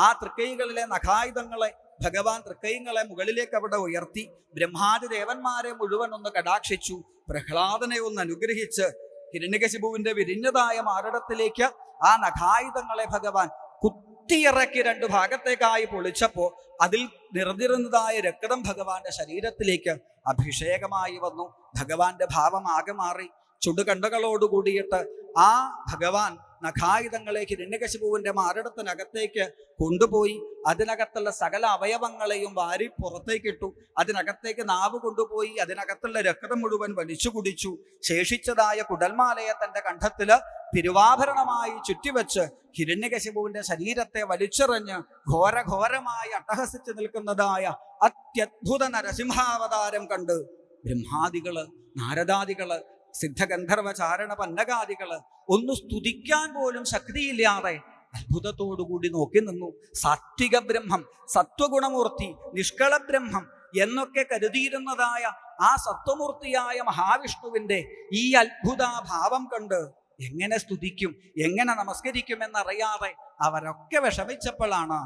ആ തൃക്കൈകളിലെ നഖായുധങ്ങളെ ഭഗവാൻ തൃക്കൈകളെ മുകളിലേക്ക് അവിടെ ഉയർത്തി ബ്രഹ്മാദി ദേവന്മാരെ മുഴുവൻ ഒന്ന് കടാക്ഷിച്ചു. പ്രഹ്ലാദനെ ഒന്ന് അനുഗ്രഹിച്ച് ഹിരണ്യകശിപുവിന്റെ വിരിഞ്ഞതായ മാരടത്തിലേക്ക് ആ നഖായുധങ്ങളെ ഭഗവാൻ കുത്തിയിറക്കി 2 ഭാഗത്തേക്കായി പൊളിച്ചപ്പോ അതിൽ നിറഞ്ഞിരുന്നതായ രക്തം ഭഗവാന്റെ ശരീരത്തിലേക്ക് അഭിഷേകമായി വന്നു. ഭഗവാന്റെ ഭാവം ആകെ മാറി. ചുടുകണ്ടകളോടുകൂടിയിട്ട് ആ ഭഗവാൻ നഖായുധങ്ങളെ ഹിരണ്യകശിപുവിന്റെ മാരടത്തിനകത്തേക്ക് കൊണ്ടുപോയി അതിനകത്തുള്ള സകല അവയവങ്ങളെയും വാരി പുറത്തേക്കിട്ടു. അതിനകത്തേക്ക് നാവ് കൊണ്ടുപോയി അതിനകത്തുള്ള രക്തം മുഴുവൻ വലിച്ചു കുടിച്ചു. ശേഷിച്ചതായ കുടൽമാലയെ തന്റെ കണ്ഠത്തില് തിരുവാഭരണമായി ചുറ്റിവെച്ച് ഹിരണ്യകശിപുവിന്റെ ശരീരത്തെ വലിച്ചെറിഞ്ഞ് ഘോരഘോരമായി അട്ടഹസിച്ചു നിൽക്കുന്നതായ അത്യദ്ഭുത നരസിംഹാവതാരം കണ്ട് ബ്രഹ്മാദികള്, നാരദാദികള്, സിദ്ധഗന്ധർവ ചാരണ പന്നകാദികള് ഒന്ന് സ്തുതിക്കാൻ പോലും ശക്തിയില്ലാതെ അത്ഭുതത്തോടുകൂടി നോക്കി നിന്നു. സാത്വിക ബ്രഹ്മം, സത്വഗുണമൂർത്തി, നിഷ്കള ബ്രഹ്മം എന്നൊക്കെ കരുതിയിരുന്നതായ ആ സത്വമൂർത്തിയായ മഹാവിഷ്ണുവിന്റെ ഈ അത്ഭുതാഭാവം കണ്ട് എങ്ങനെ സ്തുതിക്കും, എങ്ങനെ നമസ്കരിക്കും എന്നറിയാതെ അവരൊക്കെ വിഷമിച്ചപ്പോഴാണ്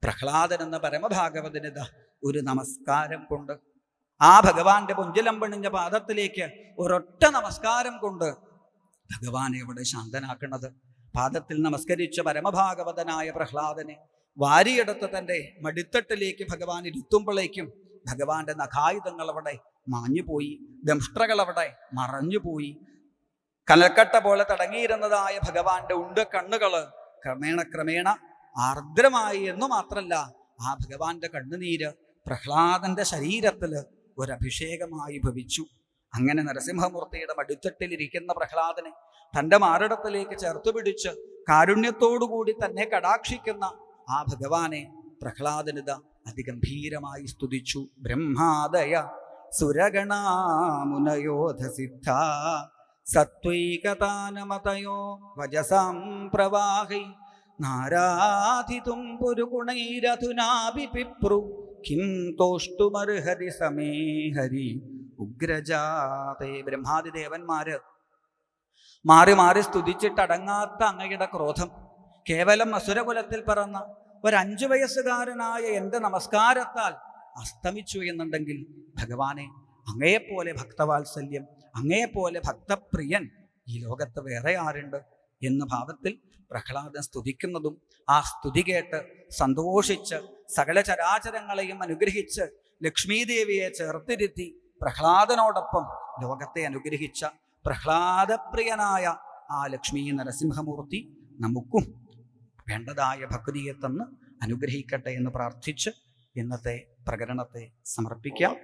പ്രഹ്ലാദൻ എന്ന പരമഭാഗവതനിത ഒരു നമസ്കാരം കൊണ്ട് ആ ഭഗവാന്റെ പൊഞ്ചിലം പണിഞ്ഞ പാദത്തിലേക്ക് ഒരൊറ്റ നമസ്കാരം കൊണ്ട് ഭഗവാനെ അവിടെ ശാന്തനാക്കുന്നത്. പാദത്തിൽ നമസ്കരിച്ച പരമഭാഗവതനായ പ്രഹ്ലാദനെ വാരിയെടുത്ത് തൻ്റെ മടിത്തട്ടിലേക്ക് ഭഗവാൻ ഇരുത്തുമ്പോഴേക്കും ഭഗവാന്റെ നഖായുധങ്ങൾ അവിടെ മാഞ്ഞുപോയി, ദംഷ്ട്രകൾ അവിടെ മറഞ്ഞുപോയി. കനൽക്കട്ട പോലെ തടങ്ങിയിരുന്നതായ ഭഗവാന്റെ കണ്ണുകള് ക്രമേണ ആർദ്രമായി എന്നു മാത്രല്ല ആ ഭഗവാന്റെ കണ്ണുനീര് പ്രഹ്ലാദന്റെ ശരീരത്തില് ഒരഭിഷേകമായി ഭവിച്ചു. അങ്ങനെ നരസിംഹമൂർത്തിയുടെ മടിത്തട്ടിലിരിക്കുന്ന പ്രഹ്ലാദനെ തൻ്റെ മാരടത്തിലേക്ക് ചേർത്തു പിടിച്ച് കാരുണ്യത്തോടുകൂടി തന്നെ കടാക്ഷിക്കുന്ന ആ ഭഗവാനെ പ്രഹ്ലാദനിത അതിഗംഭീരമായി സ്തുതിച്ചു. ബ്രഹ്മാദയ സുരഗണാമുനയോധസിദ്ധ സത്വൈകതാനമതയോ വജസാം പ്രവാഹി നാരാധിതും പുരുഗുണൈരധുനാഭിപിപ്രു കിം തോഷ്ടുമർഹരി സമേ ഹരി ഉഗ്രജാതേ. ബ്രഹ്മാദി ദേവന്മാര് മാറി മാറി സ്തുതിച്ചിട്ടടങ്ങാത്ത അങ്ങയുടെ ക്രോധം കേവലം അസുരകുലത്തിൽ പിറന്ന ഒരു 5 വയസ്സുകാരനായ എൻ്റെ നമസ്കാരത്താൽ അസ്തമിച്ചു എന്നുണ്ടെങ്കിൽ ഭഗവാനെ അങ്ങയെപ്പോലെ ഭക്തവാത്സല്യം, അങ്ങയെപ്പോലെ ഭക്തപ്രിയൻ ഈ ലോകത്ത് വേറെ ആരുണ്ട് എന്ന ഭാവത്തിൽ പ്രഹ്ലാദൻ സ്തുതിക്കുന്നതും ആ സ്തുതി കേട്ട് സന്തോഷിച്ച് സകല ചരാചരങ്ങളെയും അനുഗ്രഹിച്ച് ലക്ഷ്മീദേവിയെ ചേർത്തിരുത്തി പ്രഹ്ലാദനോടൊപ്പം ലോകത്തെ അനുഗ്രഹിച്ച പ്രഹ്ലാദപ്രിയനായ ആ ലക്ഷ്മീ നരസിംഹമൂർത്തി നമുക്കും വേണ്ടതായ ഭക്തിയെ തന്ന് അനുഗ്രഹിക്കട്ടെ എന്ന് പ്രാർത്ഥിച്ച് ഇന്നത്തെ പ്രകരണത്തെ സമർപ്പിക്കാം.